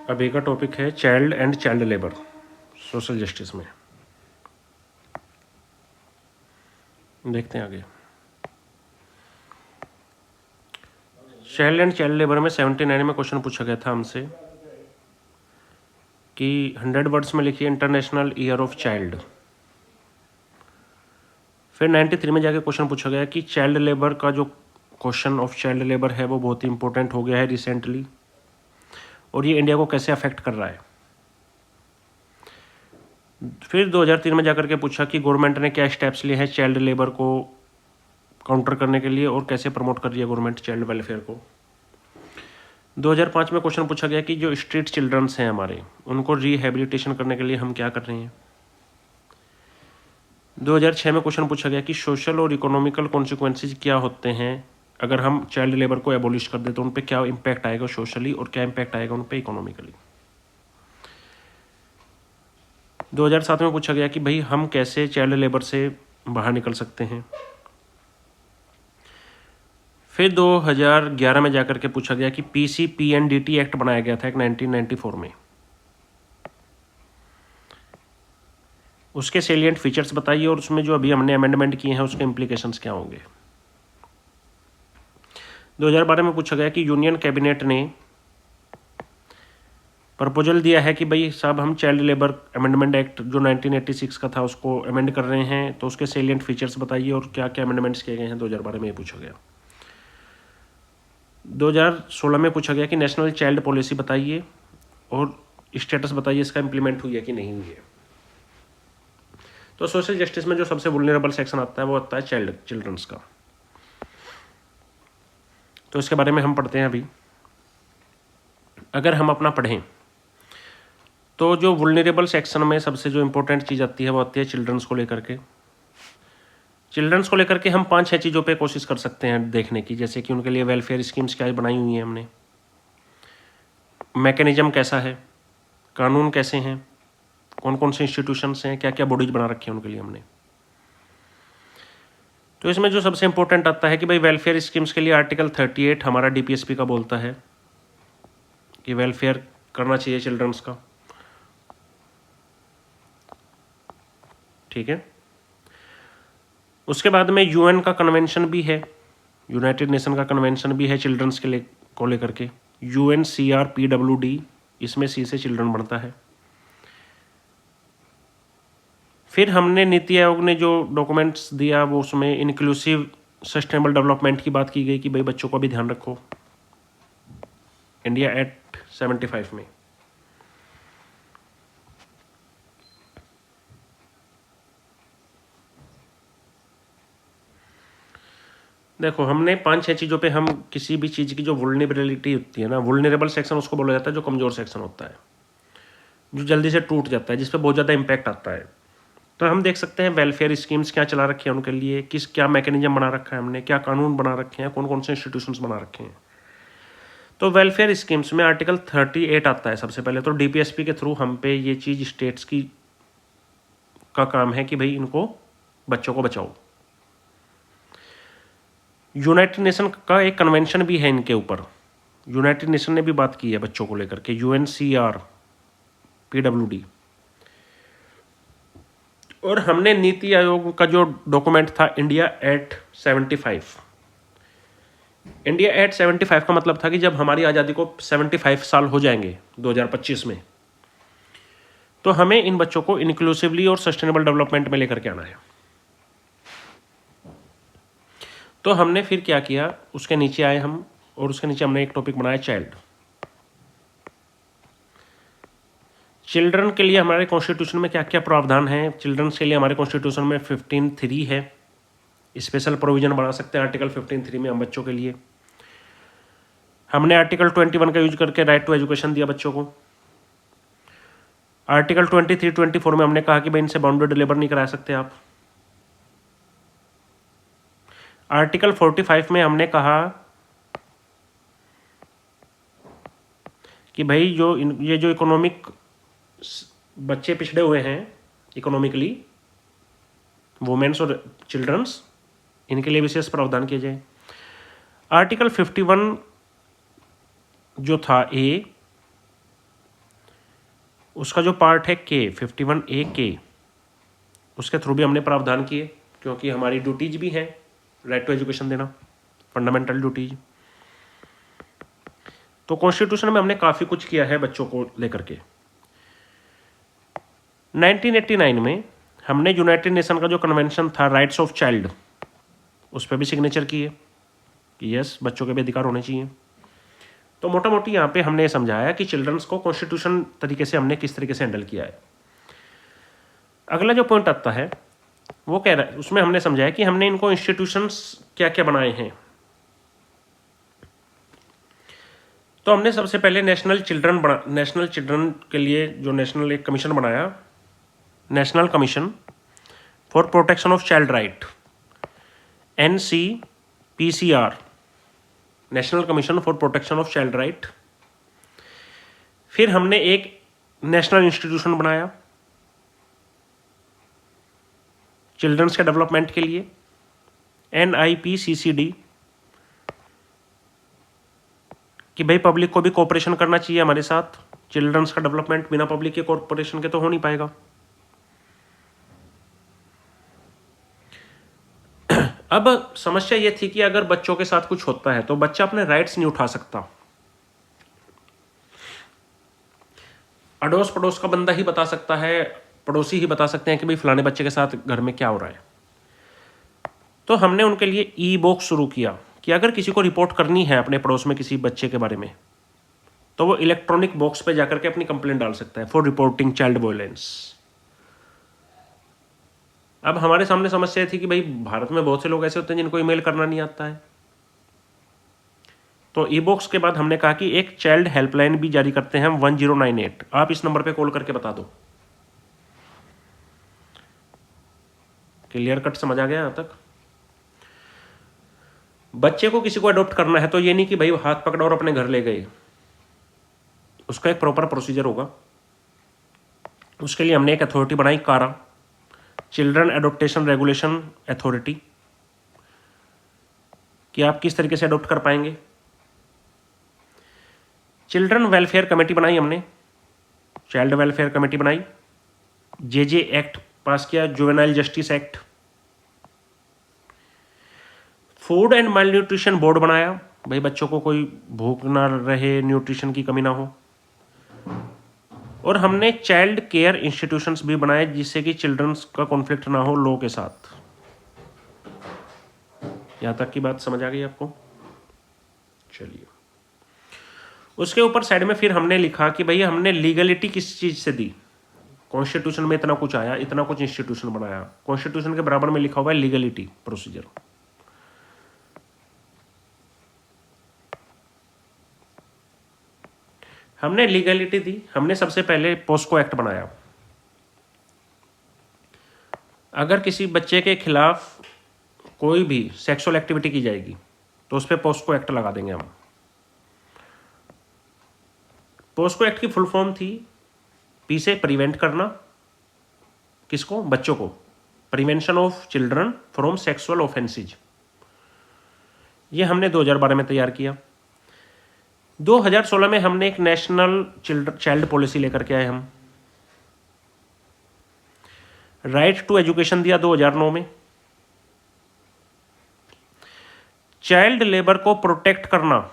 अभी का टॉपिक है child and child labour social justice में। देखते हैं आगे। चाइल्ड एंड चाइल्ड लेबर में 79 में क्वेश्चन पूछा गया था हमसे कि 100 वर्ड्स में लिखिए इंटरनेशनल ईयर ऑफ चाइल्ड। फिर 93 में जाके क्वेश्चन पूछा गया कि चाइल्ड लेबर का जो क्वेश्चन ऑफ चाइल्ड लेबर है वो बहुत ही इंपॉर्टेंट हो गया है रिसेंटली, और ये इंडिया को कैसे अफेक्ट कर रहा है। फिर 2003 में जाकर के पूछा कि गवर्नमेंट ने क्या स्टेप्स लिए हैं चाइल्ड लेबर को काउंटर करने के लिए और कैसे प्रमोट कर रही है गवर्नमेंट चाइल्ड वेलफेयर को। 2005 में क्वेश्चन पूछा गया कि जो स्ट्रीट चिल्ड्रंस हैं हमारे, उनको रिहेबिलिटेशन करने के लिए हम क्या कर रहे हैं। 2006 में क्वेश्चन पूछा गया कि सोशल और इकोनॉमिकल कॉन्सिक्वेंसेज क्या होते हैं अगर हम चाइल्ड लेबर को एबोलिश कर दें, तो उन पर क्या इम्पैक्ट आएगा सोशली और क्या इम्पैक्ट आएगा उन पर इकोनॉमिकली। 2007 में पूछा गया कि भाई हम कैसे चाइल्ड लेबर से बाहर निकल सकते हैं। फिर 2011 में जाकर के पूछा गया कि PCPNDT एक्ट बनाया गया था एक 1994 में, उसके सेलिएंट फीचर्स बताइए और उसमें जो अभी हमने अमेंडमेंट किए हैं उसके इम्प्लीकेशंस क्या होंगे। 2012 में पूछा गया कि यूनियन कैबिनेट ने प्रपोजल दिया है कि भाई साहब हम चाइल्ड लेबर अमेंडमेंट एक्ट जो 1986 का था उसको अमेंड कर रहे हैं, तो उसके सेलिएंट फीचर्स बताइए और क्या क्या अमेंडमेंट्स किए गए हैं। 2012 में ये पूछा गया। 2016 में पूछा गया कि नेशनल चाइल्ड पॉलिसी बताइए और स्टेटस बताइए इसका इम्प्लीमेंट हुई है कि नहीं हुई है। तो सोशल जस्टिस में जो सबसे वुल्नरेबल सेक्शन आता है वो आता है चिल्ड्रंस का। तो इसके बारे में हम पढ़ते हैं अभी। अगर हम अपना पढ़ें तो जो वुल्नरेबल सेक्शन में सबसे जो इम्पोर्टेंट चीज़ आती है वो आती है चिल्ड्रंस को लेकर के। चिल्ड्रंस को लेकर के हम 5-6 चीज़ों पे कोशिश कर सकते हैं देखने की, जैसे कि उनके लिए वेलफेयर स्कीम्स क्या बनाई हुई हैं हमने, मैकेनिज्म कैसा है, कानून कैसे हैं, कौन कौन से इंस्टीट्यूशंस हैं, क्या क्या बॉडीज बना रखे हैं उनके लिए हमने। तो इसमें जो सबसे इंपॉर्टेंट आता है कि भाई वेलफेयर स्कीम्स के लिए आर्टिकल 38 हमारा DPSP का बोलता है कि वेलफेयर करना चाहिए चिल्ड्रंस का। ठीक है। उसके बाद में UN का कन्वेंशन भी है, यूनाइटेड नेशन का कन्वेंशन भी है चिल्ड्रंस के को लेकर के, UNCRPWD, इसमें C से चिल्ड्रन बनता है। फिर हमने नीति आयोग ने जो डॉक्यूमेंट्स दिया वो उसमें इंक्लूसिव सस्टेनेबल डेवलपमेंट की बात की गई कि भाई बच्चों का भी ध्यान रखो, इंडिया एक्ट 75 में। देखो हमने 5-6 चीज़ों पे हम किसी भी चीज़ की जो वुल्नरेबिलिटी होती है ना, वुल्नरेबल सेक्शन उसको बोला जाता है जो कमज़ोर सेक्शन होता है, जो जल्दी से टूट जाता है, जिस पे बहुत ज़्यादा इम्पैक्ट आता है। तो हम देख सकते हैं वेलफेयर स्कीम्स क्या चला रखी है उनके लिए, क्या मैकेनिज्म बना रखा है हमने, क्या कानून बना रखे हैं, कौन कौन से इंस्टीट्यूशंस बना रखे हैं। तो वेलफेयर स्कीम्स में आर्टिकल 38 आता है सबसे पहले। तो DPSP के थ्रू हम पे ये चीज़ स्टेट्स की का काम है कि भाई इनको बच्चों को बचाओ। यूनाइटेड नेशन का एक कन्वेंशन भी है इनके ऊपर, यूनाइटेड नेशन ने भी बात की है बच्चों को लेकर के, UNCRPWD। और हमने नीति आयोग का जो डॉक्यूमेंट था इंडिया एक्ट 75, इंडिया एक्ट 75 का मतलब था कि जब हमारी आज़ादी को 75 साल हो जाएंगे 2025 में, तो हमें इन बच्चों को इंक्लूसिवली और सस्टेनेबल डेवलपमेंट में लेकर के आना है। तो हमने फिर क्या किया, उसके नीचे आए हम और उसके नीचे हमने एक टॉपिक बनाया चाइल्ड। चिल्ड्रन के लिए हमारे कॉन्स्टिट्यूशन में क्या क्या प्रावधान है। चिल्ड्रन के लिए हमारे कॉन्स्टिट्यूशन में 15(3) है, स्पेशल प्रोविजन बना सकते हैं आर्टिकल 15(3) में हम बच्चों के लिए। हमने आर्टिकल 21 का यूज करके राइट टू एजुकेशन दिया बच्चों को। आर्टिकल 23-24 में हमने कहा कि भाई इनसे बाउंडेड लेबर नहीं करा सकते आप। आर्टिकल 45 में हमने कहा कि भाई ये जो इकोनॉमिक बच्चे पिछड़े हुए हैं इकोनॉमिकली, वुमेन्स और चिल्ड्रंस, इनके लिए विशेष प्रावधान किए जाए। आर्टिकल 51 जो था A, उसका जो पार्ट है के 51A के, उसके थ्रू भी हमने प्रावधान किए, क्योंकि हमारी ड्यूटीज भी हैं राइट टू एजुकेशन देना, फंडामेंटल ड्यूटीज। तो कॉन्स्टिट्यूशन में हमने काफ़ी कुछ किया है बच्चों को लेकर के। 1989 में हमने यूनाइटेड नेशन का जो कन्वेंशन था राइट्स ऑफ चाइल्ड, उस पर भी सिग्नेचर किए कि यस बच्चों के भी अधिकार होने चाहिए। तो मोटा मोटी यहाँ पे हमने समझाया कि चिल्ड्रंस को कॉन्स्टिट्यूशन तरीके से हमने किस तरीके से हैंडल किया है। अगला जो पॉइंट आता है वो कह रहा है, उसमें हमने समझाया कि हमने इनको इंस्टीट्यूशंस क्या क्या बनाए हैं। तो हमने सबसे पहले नेशनल चिल्ड्रन के लिए जो नेशनल एक कमीशन बनाया, national commission for protection of child right, NCPCR, national commission for protection of child right. फिर हमने एक नेशनल इंस्टीट्यूशन बनाया चिल्ड्रंस के डेवलपमेंट के लिए, NIPCCD, कि भाई पब्लिक को भी कोऑपरेशन करना चाहिए हमारे साथ, चिल्ड्रंस का डेवलपमेंट बिना पब्लिक के कोऑपरेशन के तो हो नहीं पाएगा। अब समस्या ये थी कि अगर बच्चों के साथ कुछ होता है तो बच्चा अपने राइट्स नहीं उठा सकता, अड़ोस पड़ोस का बंदा ही बता सकता है, पड़ोसी ही बता सकते हैं कि भाई फलाने बच्चे के साथ घर में क्या हो रहा है। तो हमने उनके लिए ई-बॉक्स शुरू किया कि अगर किसी को रिपोर्ट करनी है अपने पड़ोस में किसी बच्चे के बारे में, तो वो इलेक्ट्रॉनिक बॉक्स पे जाकर के अपनी कंप्लेंट डाल सकता है फॉर रिपोर्टिंग चाइल्ड वायलेंस। अब हमारे सामने समस्या थी कि भाई भारत में बहुत से लोग ऐसे होते हैं जिनको ईमेल करना नहीं आता है। तो ई-बॉक्स के बाद हमने कहा कि एक चाइल्ड हेल्पलाइन भी जारी करते हैं हम 1098, आप इस नंबर पे कॉल करके बता दो। क्लियर कट समझ आ गया यहाँ तक? बच्चे को किसी को अडॉप्ट करना है तो ये नहीं कि भाई हाथ पकड़ा और अपने घर ले गए, उसका एक प्रॉपर प्रोसीजर होगा। उसके लिए हमने एक अथॉरिटी बनाई, कारा, चिल्ड्रन एडॉप्टेशन रेगुलेशन अथॉरिटी, कि आप किस तरीके से अडॉप्ट कर पाएंगे। चिल्ड्रन वेलफेयर कमेटी बनाई हमने, चाइल्ड वेलफेयर कमेटी बनाई, JJ एक्ट पास किया, juvenile justice act. Food and mall nutrition board बनाया, भाई बच्चों को कोई भूख ना रहे, न्यूट्रिशन की कमी ना हो। और हमने चाइल्ड केयर इंस्टीट्यूशंस भी बनाए जिससे कि चिल्ड्रंस का कॉन्फ्लिक्ट ना हो लॉ के साथ। यहां तक की बात समझ आ गई आपको? चलिए, उसके ऊपर साइड में फिर हमने लिखा कि भाई हमने लीगलिटी किस चीज से दी। कॉन्स्टिट्यूशन में इतना कुछ आया, इतना कुछ इंस्टीट्यूशन बनाया, कॉन्स्टिट्यूशन के बराबर में लिखा हुआ है लीगलिटी प्रोसीजर। हमने लीगलिटी दी, हमने सबसे पहले पोस्को एक्ट बनाया। अगर किसी बच्चे के खिलाफ कोई भी सेक्सुअल एक्टिविटी की जाएगी तो उस पर पोस्को एक्ट लगा देंगे हम। पोस्को एक्ट की फुल फॉर्म थी पी से प्रिवेंट करना, किसको? बच्चों को, prevention of children from sexual offences. ये हमने 2012 में तैयार किया। 2016 में हमने एक नेशनल चाइल्ड पॉलिसी लेकर के आए हम। राइट टू एजुकेशन दिया 2009 में। चाइल्ड लेबर को प्रोटेक्ट करना,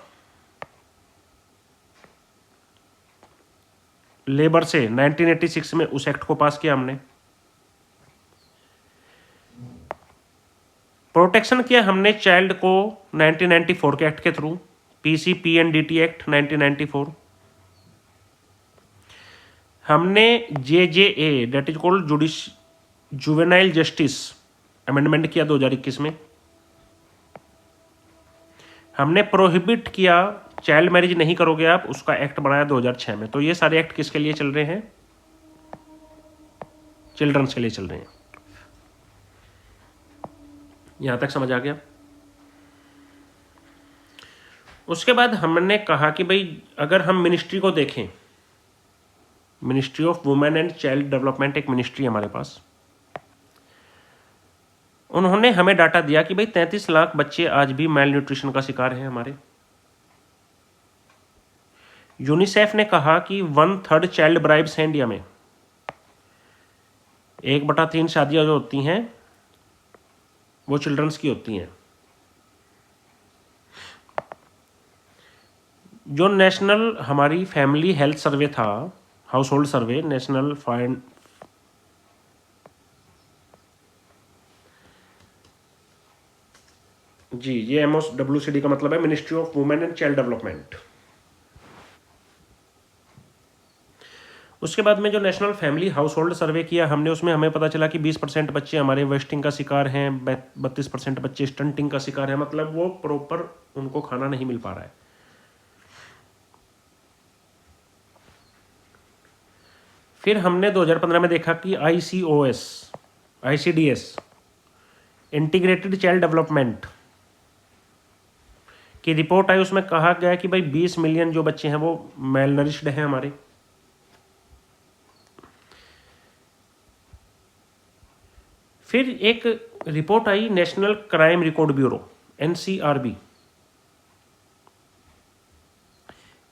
लेबर से 1986 में उस एक्ट को पास किया हमने। प्रोटेक्शन किया हमने चाइल्ड को 1994 के एक्ट के थ्रू, PCPNDT एक्ट 1994। हमने JJA that is called juvenile justice amendment किया 2021 में। हमने प्रोहिबिट किया, चाइल्ड मैरिज नहीं करोगे आप, उसका एक्ट बनाया 2006 में। तो ये सारे एक्ट किसके लिए चल रहे हैं? चिल्ड्रंस के लिए चल रहे हैं। यहां तक समझ आ गया? उसके बाद हमने कहा कि भाई अगर हम मिनिस्ट्री को देखें, ministry of women and child development एक मिनिस्ट्री हमारे पास, उन्होंने हमें डाटा दिया कि भाई 33 लाख बच्चे आज भी मेल न्यूट्रिशन का शिकार हैं हमारे। यूनिसेफ ने कहा कि 1/3 चाइल्ड ब्राइब्स हैं इंडिया में। 1/3 शादियां जो होती हैं वो चिल्ड्रंस की होती हैं। जो नेशनल हमारी फैमिली हेल्थ सर्वे था, हाउस होल्ड सर्वे, नेशनल फाइंड जी, ये MOWCD का मतलब है ministry of women and child development. उसके बाद में जो नेशनल फैमिली हाउस होल्ड सर्वे किया हमने, उसमें हमें पता चला कि 20% बच्चे हमारे वेस्टिंग का शिकार हैं, 32% बच्चे स्टंटिंग का शिकार हैं, मतलब वो प्रॉपर उनको खाना नहीं मिल पा रहा है। फिर हमने 2015 में देखा कि ICDS इंटीग्रेटेड चाइल्ड डेवलपमेंट की रिपोर्ट आई। उसमें कहा गया कि भाई 20 मिलियन जो बच्चे हैं वो मेल नरिश्ड हैं हमारे। फिर एक रिपोर्ट आई national crime record bureau NCRB।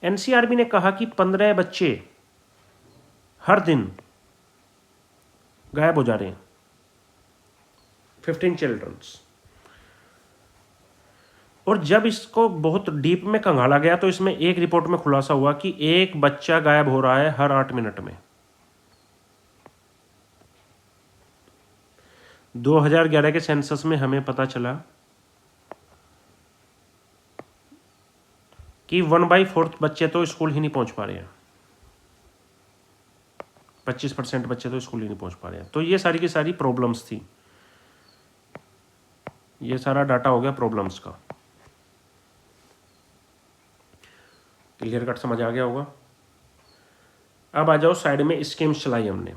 NCRB ने कहा कि 15 बच्चे हर दिन गायब हो जा रहे हैं, 15 चिल्ड्रंस। और जब इसको बहुत डीप में खंगाला गया तो इसमें एक रिपोर्ट में खुलासा हुआ कि एक बच्चा गायब हो रहा है हर 8 मिनट में। 2011 के सेंसस में हमें पता चला कि 1/4 बच्चे तो स्कूल ही नहीं पहुंच पा रहे हैं, 25% बच्चे तो स्कूल ही नहीं पहुंच पा रहे हैं। तो ये सारी की सारी प्रॉब्लम्स थी। ये सारा डाटा हो गया प्रॉब्लम्स का। क्लियर कट समझ आ गया होगा। अब आ जाओ साइड में स्कीम्स चलाई हमने।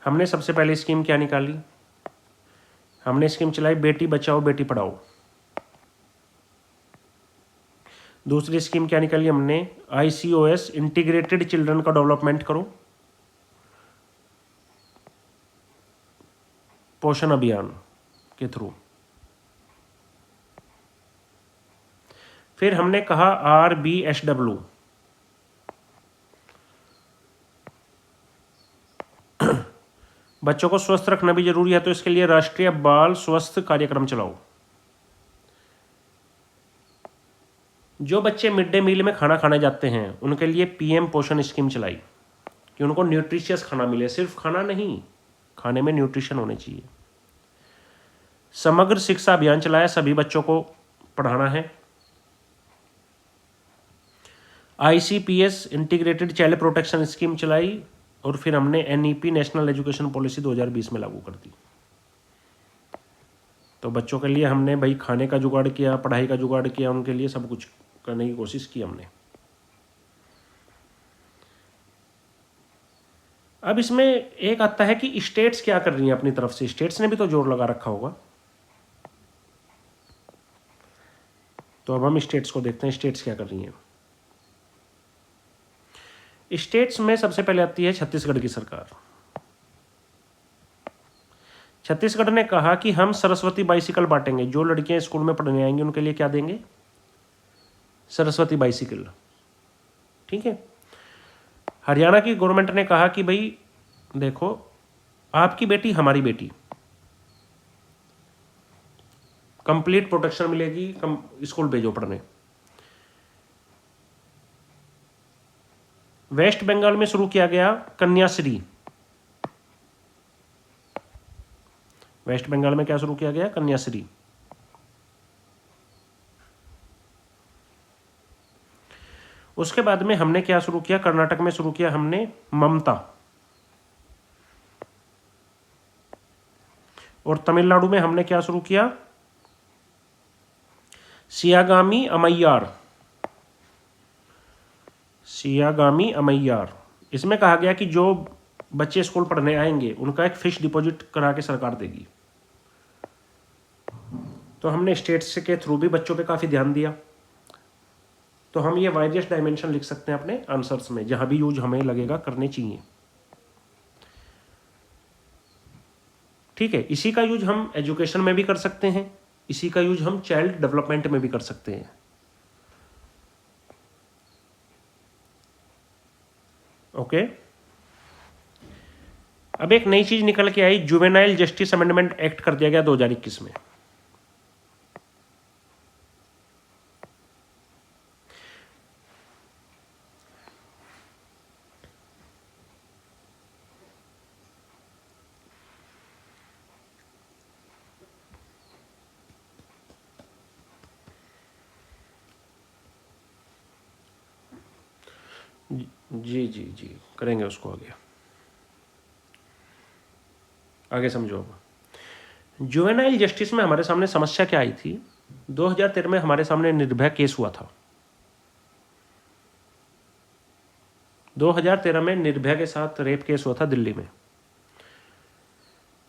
हमने सबसे पहले स्कीम क्या निकाली? हमने स्कीम चलाई बेटी बचाओ बेटी पढ़ाओ। दूसरी स्कीम क्या निकाली हमने? ICOS इंटीग्रेटेड चिल्ड्रन का डेवलपमेंट करो, पोषण अभियान के थ्रू। फिर हमने कहा RBSW बच्चों को स्वस्थ रखना भी जरूरी है, तो इसके लिए राष्ट्रीय बाल स्वास्थ्य कार्यक्रम चलाओ। जो बच्चे मिड डे मील में खाना खाने जाते हैं उनके लिए PM पोषण स्कीम चलाई कि उनको न्यूट्रिशियस खाना मिले, सिर्फ खाना नहीं, खाने में न्यूट्रिशन होने चाहिए। समग्र शिक्षा अभियान चलाया, सभी बच्चों को पढ़ाना है। ICPS integrated child protection scheme चलाई। और फिर हमने NEP नेशनल एजुकेशन पॉलिसी 2020 में लागू कर दी। तो बच्चों के लिए हमने भाई खाने का जुगाड़ किया, पढ़ाई का जुगाड़ किया, उनके लिए सब कुछ करने की कोशिश की हमने। अब इसमें एक आता है कि स्टेट्स क्या कर रही हैं अपनी तरफ से। स्टेट्स ने भी तो जोर लगा रखा होगा। तो अब हम स्टेट्स को देखते हैं, स्टेट्स क्या कर रही हैं। स्टेट्स में सबसे पहले आती है छत्तीसगढ़ की सरकार। छत्तीसगढ़ ने कहा कि हम सरस्वती बाइसिकल बांटेंगे। जो लड़कियां स्कूल में पढ़ने आएंगी उनके लिए क्या देंगे? सरस्वती बाइसिकल। ठीक है। हरियाणा की गवर्नमेंट ने कहा कि भाई देखो, आपकी बेटी हमारी बेटी, कंप्लीट प्रोटेक्शन मिलेगी, स्कूल भेजो पढ़ने। वेस्ट बंगाल में शुरू किया गया कन्याश्री। वेस्ट बंगाल में क्या शुरू किया गया? कन्याश्री। उसके बाद में हमने क्या शुरू किया? कर्नाटक में शुरू किया हमने ममता। और तमिलनाडु में हमने क्या शुरू किया? सियागामी अमैयार। सियागामी अमैयार। इसमें कहा गया कि जो बच्चे स्कूल पढ़ने आएंगे उनका एक फिक्स डिपॉजिट करा के सरकार देगी। तो हमने स्टेट्स के थ्रू भी बच्चों पे काफ़ी ध्यान दिया। तो हम ये वाइडियस डायमेंशन लिख सकते हैं अपने आंसर्स में, जहां भी यूज हमें लगेगा करने चाहिए। ठीक है। इसी का यूज हम एजुकेशन में भी कर सकते हैं। इसी का यूज हम चाइल्ड डेवलपमेंट में भी कर सकते हैं। ओके, अब एक नई चीज निकल के आई, जुवेनाइल जस्टिस अमेंडमेंट एक्ट कर दिया गया 2021 में। जी जी जी, करेंगे उसको आगे, आगे समझो। अब जुवेनाइल जस्टिस में हमारे सामने समस्या क्या आई थी, 2013 में हमारे सामने निर्भया केस हुआ था। 2013 में निर्भया के साथ रेप केस हुआ था दिल्ली में।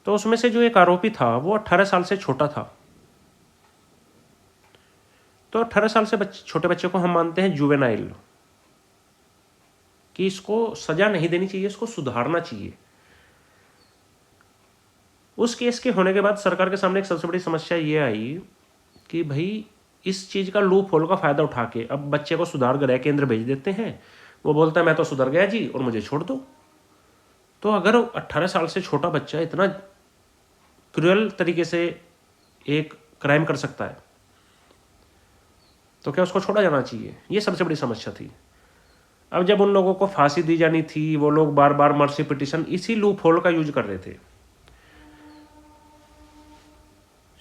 तो उसमें से जो एक आरोपी था वो 18 साल से छोटा था। तो 18 साल से छोटे बच्चे को हम मानते हैं जुवेनाइल, कि इसको सजा नहीं देनी चाहिए, इसको सुधारना चाहिए। उस केस के होने के बाद सरकार के सामने एक सबसे बड़ी समस्या ये आई कि भाई इस चीज का लूप होल का फायदा उठा के अब बच्चे को सुधार गृह केंद्र भेज देते हैं। वो बोलता है मैं तो सुधर गया जी और मुझे छोड़ दो। तो अगर 18 साल से छोटा बच्चा इतना क्रूअल तरीके से एक क्राइम कर सकता है तो क्या उसको छोड़ा जाना चाहिए? ये सबसे बड़ी समस्या थी। अब जब उन लोगों को फांसी दी जानी थी, वो लोग बार बार मर्सी पिटीशन इसी लूप होल का यूज कर रहे थे।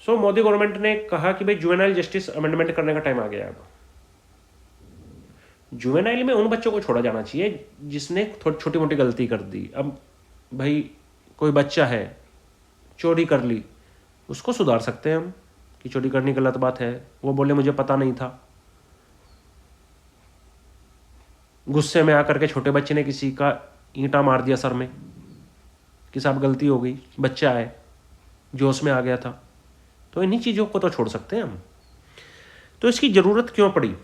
सो मोदी गवर्नमेंट ने कहा कि भाई जुवेनाइल जस्टिस अमेंडमेंट करने का टाइम आ गया। अब जुवेनाइल में उन बच्चों को छोड़ा जाना चाहिए जिसने थोड़ी छोटी मोटी गलती कर दी। अब भाई कोई बच्चा है, चोरी कर ली, उसको सुधार सकते हैं हम कि चोरी करनी गलत बात है। वो बोले मुझे पता नहीं था, गुस्से में आकर के छोटे बच्चे ने किसी का ईंटा मार दिया सर में कि साहब गलती हो गई, बच्चा है, जोश में आ गया था। तो इन्हीं चीज़ों को तो छोड़ सकते हैं हम। तो इसकी ज़रूरत क्यों पड़ी?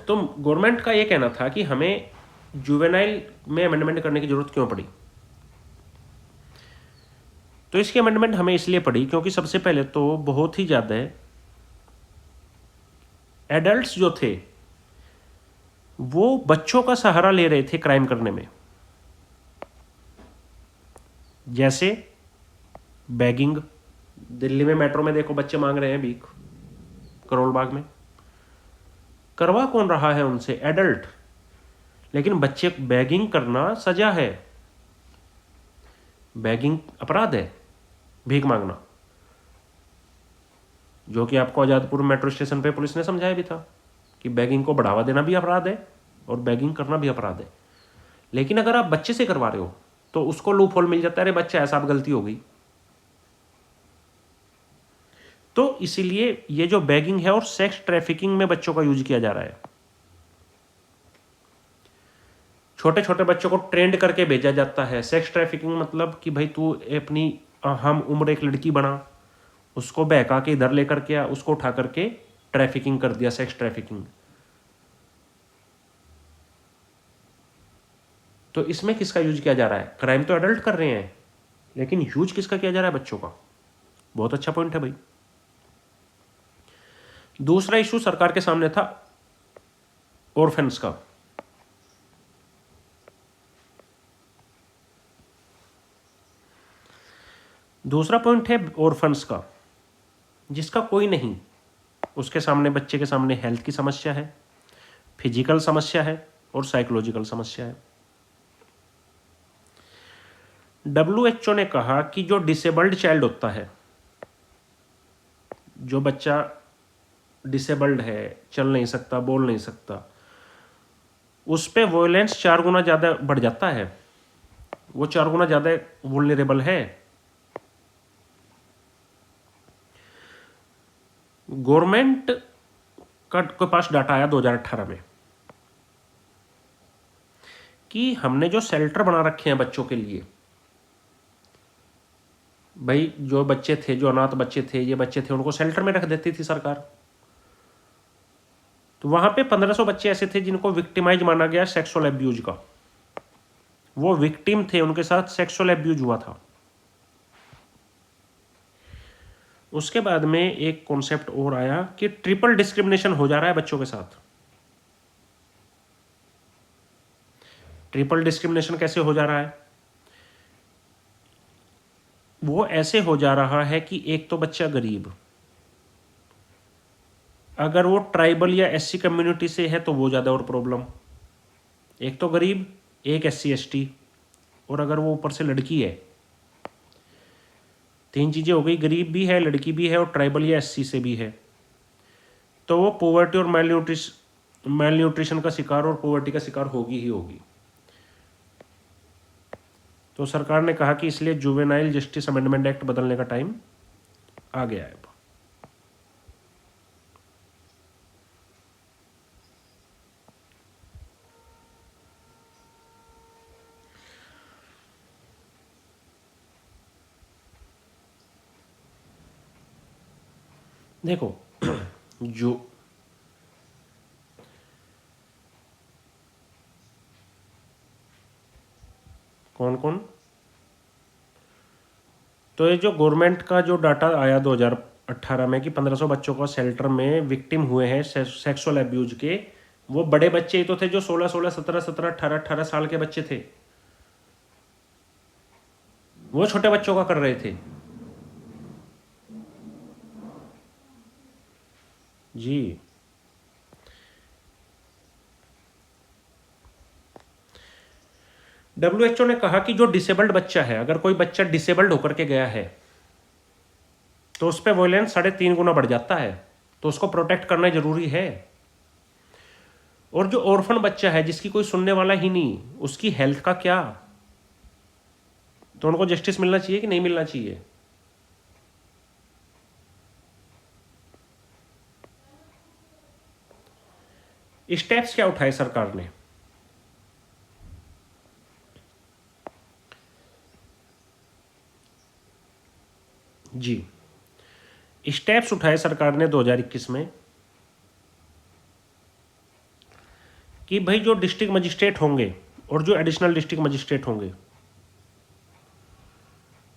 तो गवर्नमेंट का ये कहना था कि हमें जुवेनाइल में अमेंडमेंट करने की ज़रूरत क्यों पड़ी। तो इसकी अमेंडमेंट हमें इसलिए पड़ी क्योंकि सबसे पहले तो बहुत ही ज़्यादा एडल्ट्स जो थे वो बच्चों का सहारा ले रहे थे क्राइम करने में। जैसे बैगिंग, दिल्ली में मेट्रो में देखो बच्चे मांग रहे हैं भीख, करोल बाग में। करवा कौन रहा है उनसे? एडल्ट। लेकिन बच्चे बैगिंग करना सजा है, बैगिंग अपराध है, भीख मांगना, जो कि आपको आजादपुर मेट्रो स्टेशन पे पुलिस ने समझाया भी था कि बैगिंग को बढ़ावा देना भी अपराध है और बैगिंग करना भी अपराध है। लेकिन अगर आप बच्चे से करवा रहे हो तो उसको लूप होल मिल जाता है, अरे बच्चा ऐसा, आप गलती हो गई। तो इसीलिए ये जो बैगिंग है और सेक्स ट्रैफिकिंग में बच्चों का यूज किया जा रहा है। छोटे छोटे बच्चों को ट्रेंड करके भेजा जाता है। सेक्स ट्रैफिकिंग मतलब कि भाई तू अपनी हम उम्र एक लड़की बना, उसको बहका के इधर लेकर के आ, उसको उठा करके ट्रैफिकिंग कर दिया, सेक्स ट्रैफिकिंग। तो इसमें किसका यूज किया जा रहा है? क्राइम तो एडल्ट कर रहे हैं, लेकिन यूज किसका किया जा रहा है? बच्चों का। बहुत अच्छा पॉइंट है भाई। दूसरा इशू सरकार के सामने था ऑर्फेन्स का। दूसरा पॉइंट है ऑर्फन्स का, जिसका कोई नहीं, उसके सामने, बच्चे के सामने हेल्थ की समस्या है, फिजिकल समस्या है और साइकोलॉजिकल समस्या है। WHO ने कहा कि जो डिसेबल्ड चाइल्ड होता है, जो बच्चा डिसेबल्ड है, चल नहीं सकता, बोल नहीं सकता, उस पर वॉयलेंस 4 गुना ज़्यादा बढ़ जाता है, वो 4 गुना ज़्यादा वुल्नरेबल है। गवर्नमेंट के पास डाटा आया 2018 में कि हमने जो शेल्टर बना रखे हैं बच्चों के लिए, भाई जो बच्चे थे, जो अनाथ बच्चे थे, ये बच्चे थे, उनको शेल्टर में रख देती थी सरकार। तो वहां पे 1500 बच्चे ऐसे थे जिनको विक्टिमाइज माना गया सेक्सुअल एब्यूज का। वो विक्टिम थे, उनके साथ सेक्सुअल एब्यूज हुआ था। उसके बाद में एक कॉन्सेप्ट और आया कि ट्रिपल डिस्क्रिमिनेशन हो जा रहा है बच्चों के साथ। ट्रिपल डिस्क्रिमिनेशन कैसे हो जा रहा है? वो ऐसे हो जा रहा है कि एक तो बच्चा गरीब, अगर वो ट्राइबल या एससी कम्युनिटी से है तो वो ज़्यादा और प्रॉब्लम। एक तो गरीब, एक एससी एसटी, और अगर वो ऊपर से लड़की है, तीन चीज़ें हो गई, गरीब भी है, लड़की भी है, और ट्राइबल या एससी से भी है, तो वो पोवर्टी और मेल न्यूट्रिशन का शिकार और पोवर्टी का शिकार होगी ही होगी। तो सरकार ने कहा कि इसलिए जुवेनाइल जस्टिस अमेंडमेंट एक्ट बदलने का टाइम आ गया है। देखो जो कौन कौन, तो ये जो गवर्नमेंट का जो डाटा आया 2018 में कि 1500 बच्चों को शेल्टर में विक्टिम हुए हैं सेक्सुअल अब्यूज के, वो बड़े बच्चे ही तो थे जो 16 17 17 18 साल के बच्चे थे, वो छोटे बच्चों का कर रहे थे जी। WHO ने कहा कि जो डिसेबल्ड बच्चा है, अगर कोई बच्चा डिसेबल्ड होकर के गया है तो उस पर वॉयलेंस 3.5 गुना बढ़ जाता है, तो उसको प्रोटेक्ट करना जरूरी है। और जो ऑर्फन बच्चा है जिसकी कोई सुनने वाला ही नहीं, उसकी हेल्थ का क्या, तो उनको जस्टिस मिलना चाहिए कि नहीं मिलना चाहिए? स्टेप्स क्या उठाए सरकार ने? जी, स्टेप्स उठाए सरकार ने 2021 में कि भाई जो डिस्ट्रिक्ट मजिस्ट्रेट होंगे और जो एडिशनल डिस्ट्रिक्ट मजिस्ट्रेट होंगे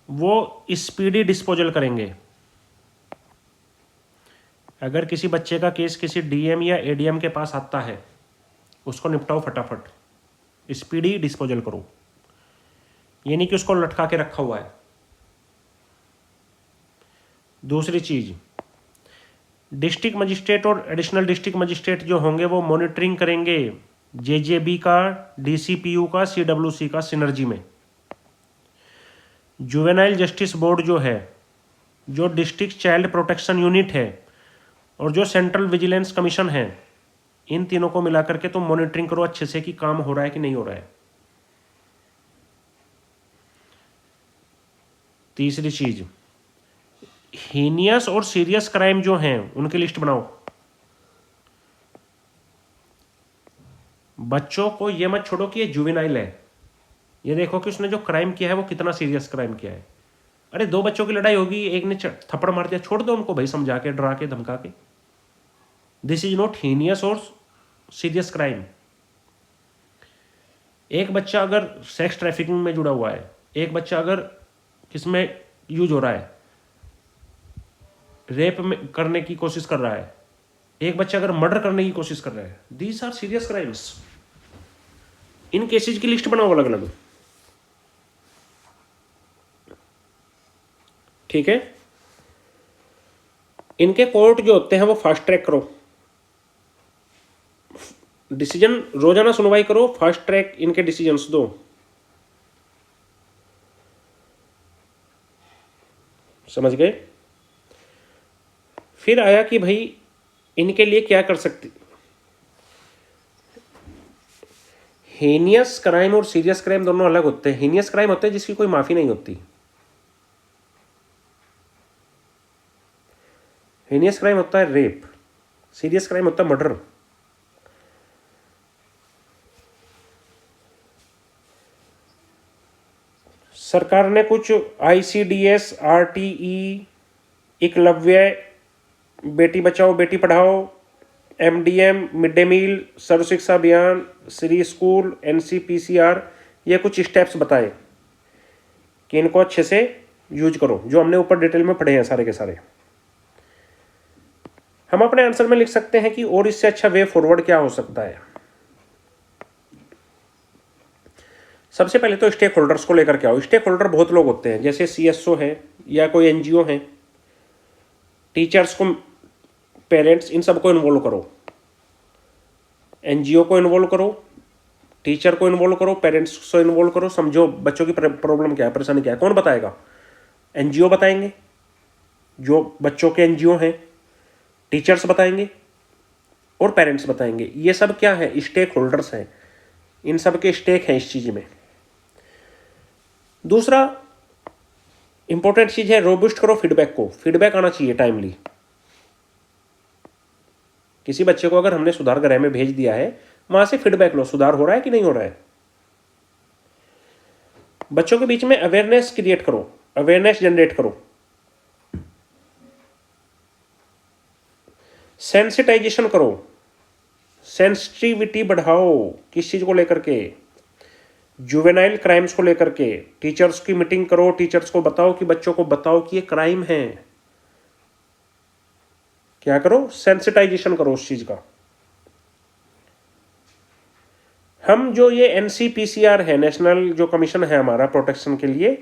वो स्पीडी डिस्पोजल करेंगे। अगर किसी बच्चे का केस किसी डीएम या एडीएम के पास आता है, उसको निपटाओ फटाफट, स्पीडी डिस्पोजल करो, ये नहीं कि उसको लटका के रखा हुआ है। दूसरी चीज, डिस्ट्रिक्ट मजिस्ट्रेट और एडिशनल डिस्ट्रिक्ट मजिस्ट्रेट जो होंगे वो मॉनिटरिंग करेंगे जेजेबी का, डीसीपीयू का, सीडब्ल्यूसी का सिनर्जी में। जुवेनाइल जस्टिस बोर्ड जो है, जो डिस्ट्रिक्ट चाइल्ड प्रोटेक्शन यूनिट है और जो सेंट्रल विजिलेंस कमीशन है, इन तीनों को मिलाकर के तुम मॉनिटरिंग करो अच्छे से कि काम हो रहा है कि नहीं हो रहा है। तीसरी चीज, हीनियस और सीरियस क्राइम जो हैं उनकी लिस्ट बनाओ। बच्चों को ये मत छोड़ो कि ये जुवेनाइल है, ये देखो कि उसने जो क्राइम किया है वो कितना सीरियस क्राइम किया है। अरे 2 बच्चों की लड़ाई होगी, एक ने थप्पड़ मार दिया, छोड़ दो उनको भाई, समझा के, डरा के, धमका के। दिस इज नॉट हीनियस और सीरियस क्राइम। एक बच्चा अगर सेक्स ट्रैफिकिंग में जुड़ा हुआ है, एक बच्चा अगर किसमें यूज हो रहा है, रेप में करने की कोशिश कर रहा है, एक बच्चा अगर मर्डर करने की कोशिश कर रहा है, दीज आर सीरियस क्राइम्स। इन केसेस की लिस्ट बनाओ अलग अलग, ठीक है। इनके कोर्ट जो होते हैं वो फास्ट ट्रैक करो, डिसीजन रोजाना सुनवाई करो, फास्ट ट्रैक इनके डिसीजंस दो। समझ गए? फिर आया कि भाई इनके लिए क्या कर सकते। हीनियस क्राइम और सीरियस क्राइम दोनों अलग होते हैं। हीनियस क्राइम होते हैं जिसकी कोई माफी नहीं होती, हीनियस क्राइम होता है रेप, सीरियस क्राइम होता है मर्डर। सरकार ने कुछ ICDS, RTE, Eklavya, Beti Bachao Beti Padhao, MDM, mid day meal, सर्व शिक्षा अभियान, श्री स्कूल, NCPCR, ये कुछ स्टेप्स बताए कि इनको अच्छे से यूज करो, जो हमने ऊपर डिटेल में पढ़े हैं सारे के सारे। हम अपने आंसर में लिख सकते हैं कि और इससे अच्छा वे फॉरवर्ड क्या हो सकता है। सबसे पहले तो स्टेक होल्डर्स को लेकर के आओ। स्टेक होल्डर बहुत लोग होते हैं, जैसे सीएसओ है या कोई एनजीओ है, टीचर्स को, पेरेंट्स, इन सबको इन्वॉल्व करो। एनजीओ को इन्वॉल्व करो, टीचर को इन्वॉल्व करो, पेरेंट्स को इन्वॉल्व करो, समझो बच्चों की प्रॉब्लम क्या है, परेशानी क्या है। कौन बताएगा? एनजीओ बताएंगे, जो बच्चों के एनजीओ हैं, टीचर्स बताएंगे और पेरेंट्स बताएंगे। ये सब क्या है? स्टेक होल्डर्स हैं, इन सब के स्टेक हैं इस चीज में। दूसरा इंपॉर्टेंट चीज है, रोबस्ट करो फीडबैक को। फीडबैक आना चाहिए टाइमली। किसी बच्चे को अगर हमने सुधार गृह में भेज दिया है, वहां से फीडबैक लो, सुधार हो रहा है कि नहीं हो रहा है। बच्चों के बीच में अवेयरनेस क्रिएट करो, अवेयरनेस जनरेट करो। सेंसिटाइजेशन करो, सेंसिटिविटी बढ़ाओ। किस चीज को लेकर के? जुवेनाइल क्राइम्स को लेकर के। टीचर्स की मीटिंग करो, टीचर्स को बताओ कि बच्चों को बताओ कि ये क्राइम है। क्या करो? सेंसिटाइजेशन करो उस चीज का। हम जो ये एनसीपीसीआर है, नेशनल जो कमीशन है हमारा प्रोटेक्शन के लिए,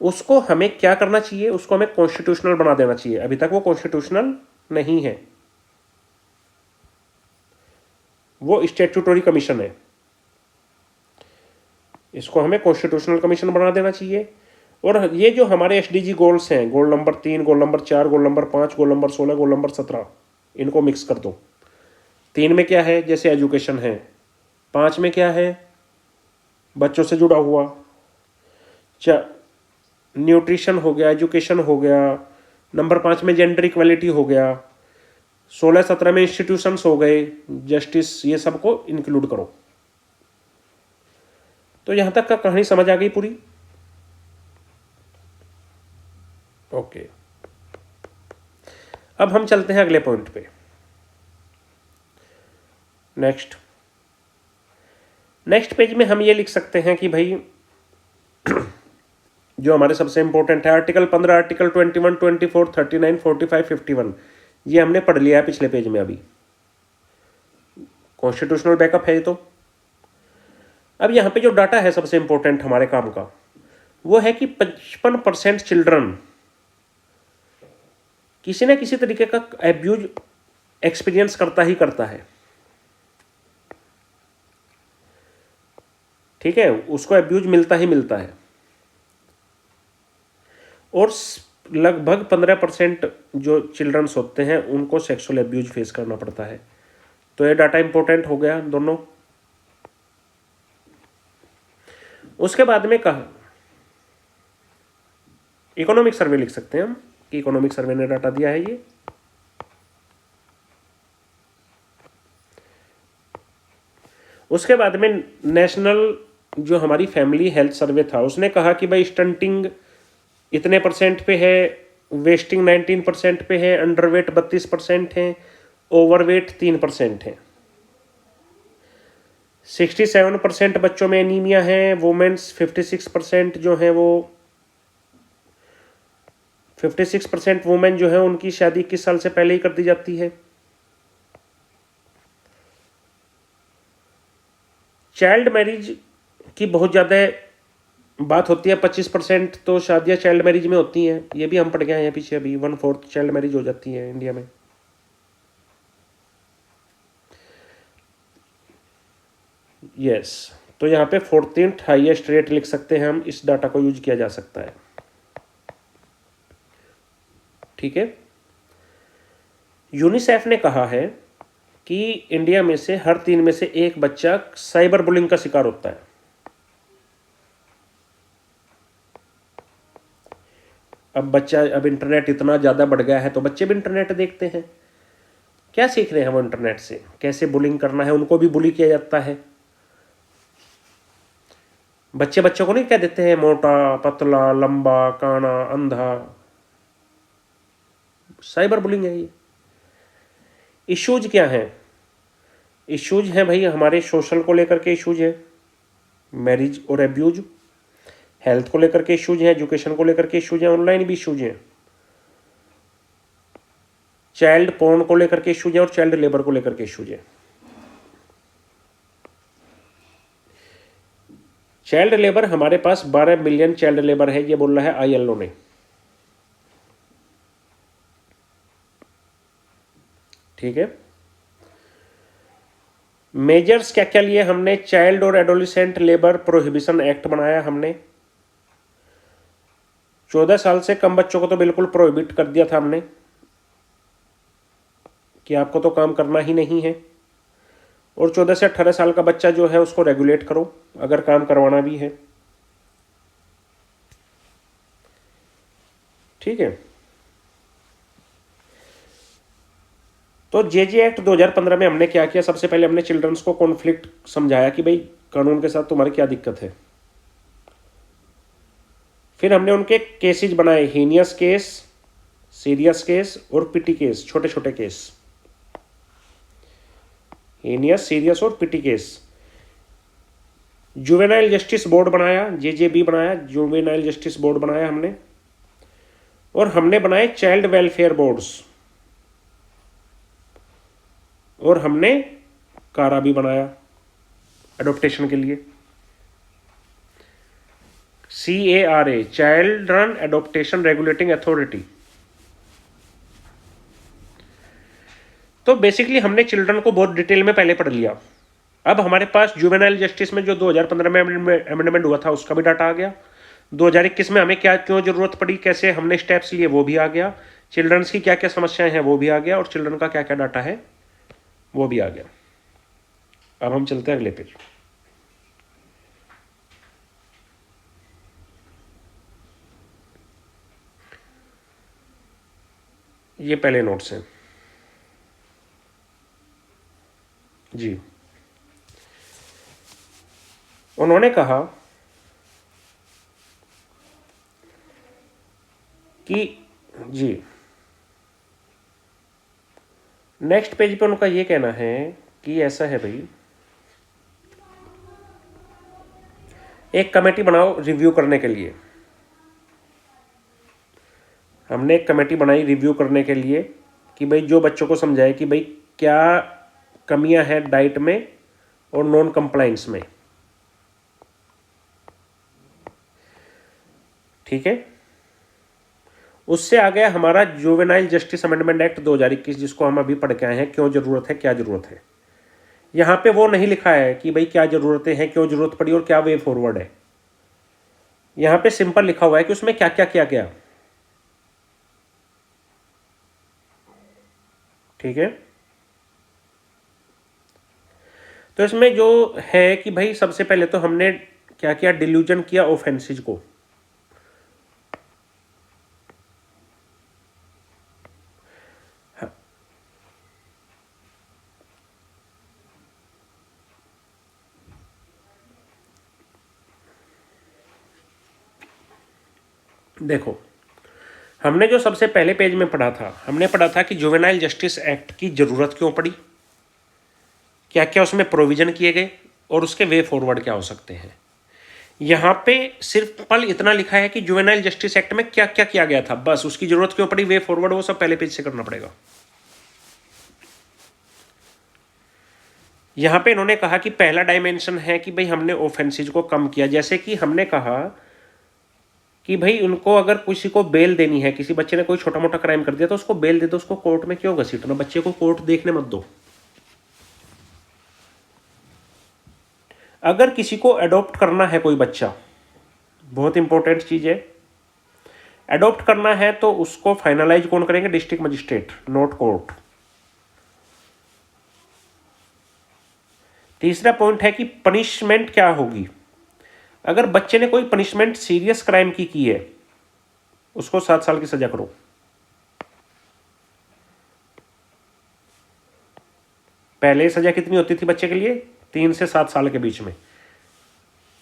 उसको हमें क्या करना चाहिए? उसको हमें कॉन्स्टिट्यूशनल बना देना चाहिए। अभी तक वो कॉन्स्टिट्यूशनल नहीं है, वो स्टैट्यूटरी कमीशन है। इसको हमें कॉन्स्टिट्यूशनल कमीशन बना देना चाहिए। और ये जो हमारे एसडीजी गोल्स हैं, goal number 3, goal number 4, goal number 5, goal number 16, goal number 17, इनको मिक्स कर दो। 3 में क्या है? जैसे एजुकेशन है। 5 में क्या है? बच्चों से जुड़ा हुआ। न्यूट्रिशन हो गया, एजुकेशन हो गया। नंबर 5 में जेंडर इक्वालिटी हो गया। 16-17 में इंस्टीट्यूशंस हो गए, जस्टिस, ये सबको इंक्लूड करो। तो यहां तक का कहानी समझ आ गई पूरी? ओके, अब हम चलते हैं अगले पॉइंट पे। नेक्स्ट पेज में हम ये लिख सकते हैं कि भाई जो हमारे सबसे इंपॉर्टेंट है, आर्टिकल 15, आर्टिकल 21, 24, 39, 45, 51, ये हमने पढ़ लिया है पिछले पेज में। अभी कॉन्स्टिट्यूशनल बैकअप है ये तो। अब यहाँ पे जो डाटा है सबसे इंपॉर्टेंट हमारे काम का, वो है कि 55% चिल्ड्रन किसी न किसी तरीके का एब्यूज एक्सपीरियंस करता ही करता है। ठीक है, उसको एब्यूज मिलता ही मिलता है। और लगभग 15% जो चिल्ड्रंस होते हैं उनको सेक्सुअल एब्यूज फेस करना पड़ता है। तो ये डाटा इंपॉर्टेंट हो गया दोनों। उसके बाद में कहा इकोनॉमिक सर्वे लिख सकते हैं हम कि इकोनॉमिक सर्वे ने डाटा दिया है ये। उसके बाद में नेशनल जो हमारी फैमिली हेल्थ सर्वे था, उसने कहा कि भाई स्टंटिंग इतने % पे है, वेस्टिंग 19% पे है, अंडरवेट 32% है, ओवरवेट 3% है। 67% बच्चों में एनीमिया है। वुमेन्स 56% जो है वो 56% वुमेन जो है उनकी शादी 21 साल से पहले ही कर दी जाती है। चाइल्ड मैरिज की बहुत ज़्यादा बात होती है। 25% तो शादियां चाइल्ड मैरिज में होती हैं। ये भी हम पढ़ गए हैं पीछे, अभी 1/4 चाइल्ड मैरिज हो जाती है इंडिया में। यस, तो यहाँ पे 14th हाईएस्ट रेट लिख सकते हैं हम। इस डाटा को यूज किया जा सकता है। ठीक है, यूनिसेफ ने कहा है कि इंडिया में से हर 3 में से 1 बच्चा साइबर बुलिंग का शिकार होता है। अब इंटरनेट इतना ज़्यादा बढ़ गया है तो बच्चे भी इंटरनेट देखते हैं। क्या सीख रहे हैं वो इंटरनेट से? कैसे बुलिंग करना है, उनको भी बुली किया जाता है। बच्चों को नहीं कह देते हैं मोटा, पतला, लंबा, काना, अंधा। साइबर बुलिंग है ये। इश्यूज क्या हैं? इश्यूज हैं भाई हमारे सोशल को लेकर के इश्यूज है, मैरिज और एब्यूज। हेल्थ को लेकर के इश्यूज हैं, एजुकेशन को लेकर के इश्यूज हैं, ऑनलाइन भी इश्यूज हैं। चाइल्ड पोर्न को लेकर के इश्यूज है और चाइल्ड लेबर को लेकर के इश्यूज है। चाइल्ड लेबर हमारे पास 12 मिलियन चाइल्ड लेबर है, ये बोल रहा है आईएलओ ने। ठीक है, मेजर्स क्या क्या लिए हमने? चाइल्ड और एडोलिसेंट लेबर प्रोहिबिशन एक्ट बनाया हमने। 14 साल से कम बच्चों को तो बिल्कुल प्रोहिबिट कर दिया था हमने कि आपको तो काम करना ही नहीं है, और 14 से 18 साल का बच्चा जो है उसको रेगुलेट करो अगर काम करवाना भी है। ठीक है, तो जेजे एक्ट 2015 में हमने क्या किया? सबसे पहले हमने चिल्ड्रंस को कॉन्फ्लिक्ट समझाया कि भाई कानून के साथ तुम्हारी क्या दिक्कत है। फिर हमने उनके केसेज बनाए, हीनियस केस, सीरियस केस और पिटी केस, छोटे छोटे केस, हीनियस, सीरियस और पिटी केस। जुवेनाइल जस्टिस बोर्ड बनाया, जेजेबी बनाया, जुवेनाइल जस्टिस बोर्ड बनाया हमने, और हमने बनाए चाइल्ड वेलफेयर बोर्ड्स, और हमने कारा भी बनाया एडॉप्टेशन के लिए, CARA, children adaptation regulating authority. तो बेसिकली हमने चिल्ड्रन को बहुत डिटेल में पहले पढ़ लिया। अब हमारे पास जुवेनाइल जस्टिस में जो 2015 में अमेंडमेंट हुआ था उसका भी डाटा आ गया। 2021 में हमें क्या क्यों जरूरत पड़ी, कैसे हमने स्टेप्स लिए, वो भी आ गया। चिल्ड्रंस की क्या क्या समस्याएं हैं वो भी आ गया, और चिल्ड्रन का क्या क्या डाटा है वो भी आ गया। अब हम चलते हैं अगले पेज। ये पहले नोट्स हैं जी। उन्होंने कहा कि जी नेक्स्ट पेज पे उनका ये कहना है कि ऐसा है भाई, एक कमेटी बनाओ रिव्यू करने के लिए। हमने एक कमेटी बनाई रिव्यू करने के लिए कि भाई जो बच्चों को समझाए कि भाई क्या कमियां हैं डाइट में और नॉन कंप्लायंस में। ठीक है, उससे आ गया हमारा जुवेनाइल जस्टिस अमेंडमेंट एक्ट 2021, जिसको हम अभी पढ़ के आए हैं, क्यों जरूरत है, क्या जरूरत है। यहां पे वो नहीं लिखा है कि भाई क्या जरूरतें हैं, क्यों जरूरत पड़ी और क्या वे फॉरवर्ड है। यहां पे सिंपल लिखा हुआ है कि उसमें क्या क्या किया गया। ठीक है, तो इसमें जो है कि भाई सबसे पहले तो हमने क्या किया, डिल्यूजन किया ऑफेंसेज को। देखो, हमने जो सबसे पहले पेज में पढ़ा था, हमने पढ़ा था कि जुवेनाइल जस्टिस एक्ट की जरूरत क्यों पड़ी, क्या क्या उसमें प्रोविजन किए गए और उसके वे फॉरवर्ड क्या हो सकते हैं। यहां पे सिर्फ पल इतना लिखा है कि जुवेनाइल जस्टिस एक्ट में क्या क्या किया गया था, बस उसकी जरूरत क्यों पड़ी, वे फॉरवर्ड वो सब पहले पेज से करना पड़ेगा। यहां पे इन्होंने कहा कि पहला डायमेंशन है कि भाई हमने ऑफेंसेज को कम किया। जैसे कि हमने कहा कि भाई उनको अगर किसी को बेल देनी है, किसी बच्चे ने कोई छोटा मोटा क्राइम कर दिया तो उसको बेल दे दो, उसको कोर्ट में क्यों घसीटना, बच्चे को कोर्ट देखने मत दो। अगर किसी को अडॉप्ट करना है कोई बच्चा, बहुत इंपॉर्टेंट चीज है, अडॉप्ट करना है तो उसको फाइनलाइज कौन करेंगे, डिस्ट्रिक्ट मजिस्ट्रेट, नॉट कोर्ट। तीसरा पॉइंट है कि पनिशमेंट क्या होगी। अगर बच्चे ने कोई पनिशमेंट सीरियस क्राइम की है, उसको 7 साल की सजा करो। पहले सजा कितनी होती थी बच्चे के लिए, 3 से 7 साल के बीच में।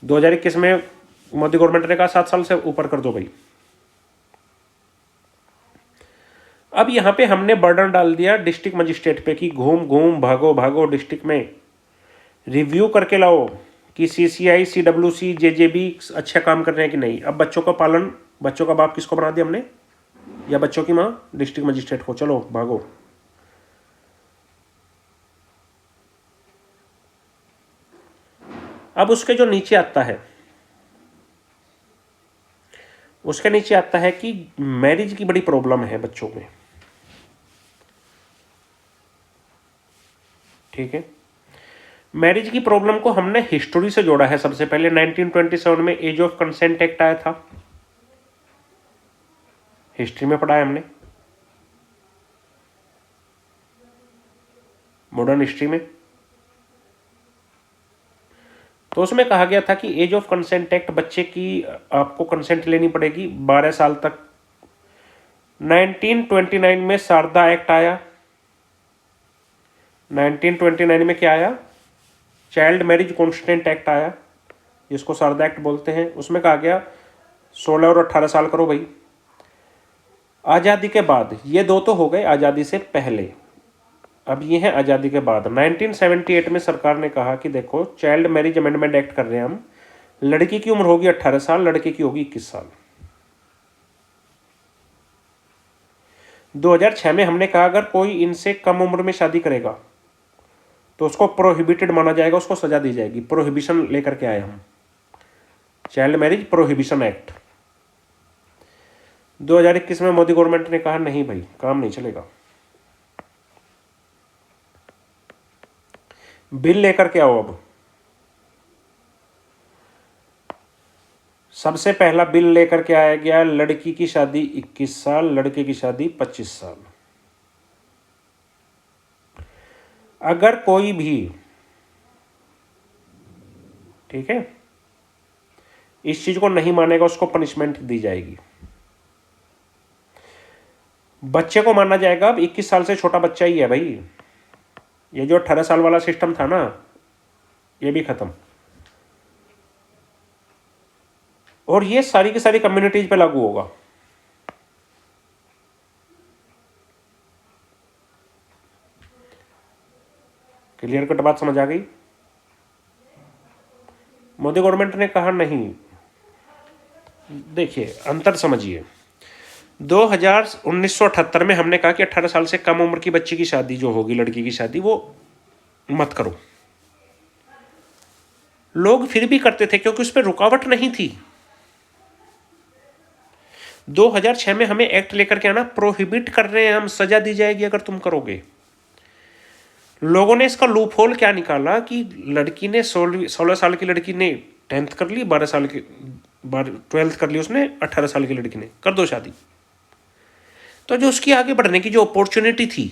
2021 में मोदी गवर्नमेंट ने कहा 7 साल से ऊपर कर दो भाई। अब यहां पे हमने बर्डन डाल दिया डिस्ट्रिक्ट मजिस्ट्रेट पे कि घूम घूम भागो भागो डिस्ट्रिक्ट में रिव्यू करके लाओ कि CCI, CWC, JJB अच्छा काम कर रहे हैं कि नहीं। अब बच्चों का पालन, बच्चों का बाप किसको बना दिया हमने, या बच्चों की माँ डिस्ट्रिक्ट मजिस्ट्रेट को, चलो भागो। अब उसके जो नीचे आता है, उसके नीचे आता है कि मैरिज की बड़ी प्रॉब्लम है बच्चों में। ठीक है, मैरिज की प्रॉब्लम को हमने हिस्ट्री से जोड़ा है। सबसे पहले 1927 में एज ऑफ कंसेंट एक्ट आया था, हिस्ट्री में पढ़ा है हमने, मॉडर्न हिस्ट्री में। तो उसमें कहा गया था कि एज ऑफ कंसेंट एक्ट, बच्चे की आपको कंसेंट लेनी पड़ेगी 12 साल तक। 1929 में शारदा एक्ट आया। 1929 में क्या आया? चाइल्ड मैरिज कॉन्स्टेंट एक्ट आया, जिसको शारदा एक्ट बोलते हैं। उसमें कहा गया 16 और 18 साल करो भाई। आज़ादी के बाद, ये दो तो हो गए आज़ादी से पहले, अब ये है आज़ादी के बाद। 1978 में सरकार ने कहा कि देखो चाइल्ड मैरिज अमेंडमेंट एक्ट कर रहे हैं हम, लड़की की उम्र होगी 18 साल, लड़के की होगी 21 साल। 2006 में हमने कहा अगर कोई इनसे कम उम्र में शादी करेगा तो उसको प्रोहिबिटेड माना जाएगा, उसको सजा दी जाएगी। प्रोहिबिशन लेकर के आए हम, चाइल्ड मैरिज प्रोहिबिशन एक्ट। 2021 में मोदी गवर्नमेंट ने कहा नहीं भाई, काम नहीं चलेगा, बिल लेकर के आओ। अब सबसे पहला बिल लेकर के आया गया, लड़की की शादी 21 साल, लड़के की शादी 25 साल। अगर कोई भी, ठीक है, इस चीज को नहीं मानेगा उसको पनिशमेंट दी जाएगी। बच्चे को माना जाएगा। अब 21 साल से छोटा बच्चा ही है भाई। ये जो 18 साल वाला सिस्टम था ना, ये भी खत्म। और ये सारी की सारी कम्युनिटीज पे लागू होगा। क्लियर कट बात समझ आ गई? मोदी गवर्नमेंट ने कहा नहीं। देखिए अंतर समझिए, 1978 में हमने कहा कि 18 साल से कम उम्र की बच्ची की शादी जो होगी, लड़की की शादी, वो मत करो। लोग फिर भी करते थे क्योंकि उस पर रुकावट नहीं थी। 2006 में हमें एक्ट लेकर के आना, प्रोहिबिट कर रहे हैं हम, सजा दी जाएगी अगर तुम करोगे। लोगों ने इसका लूप होल क्या निकाला कि लड़की ने 16 साल की लड़की ने 10th कर ली, 12 साल की 12th कर ली उसने, 18 साल की लड़की ने, कर दो शादी। तो जो उसकी आगे बढ़ने की जो अपॉर्चुनिटी थी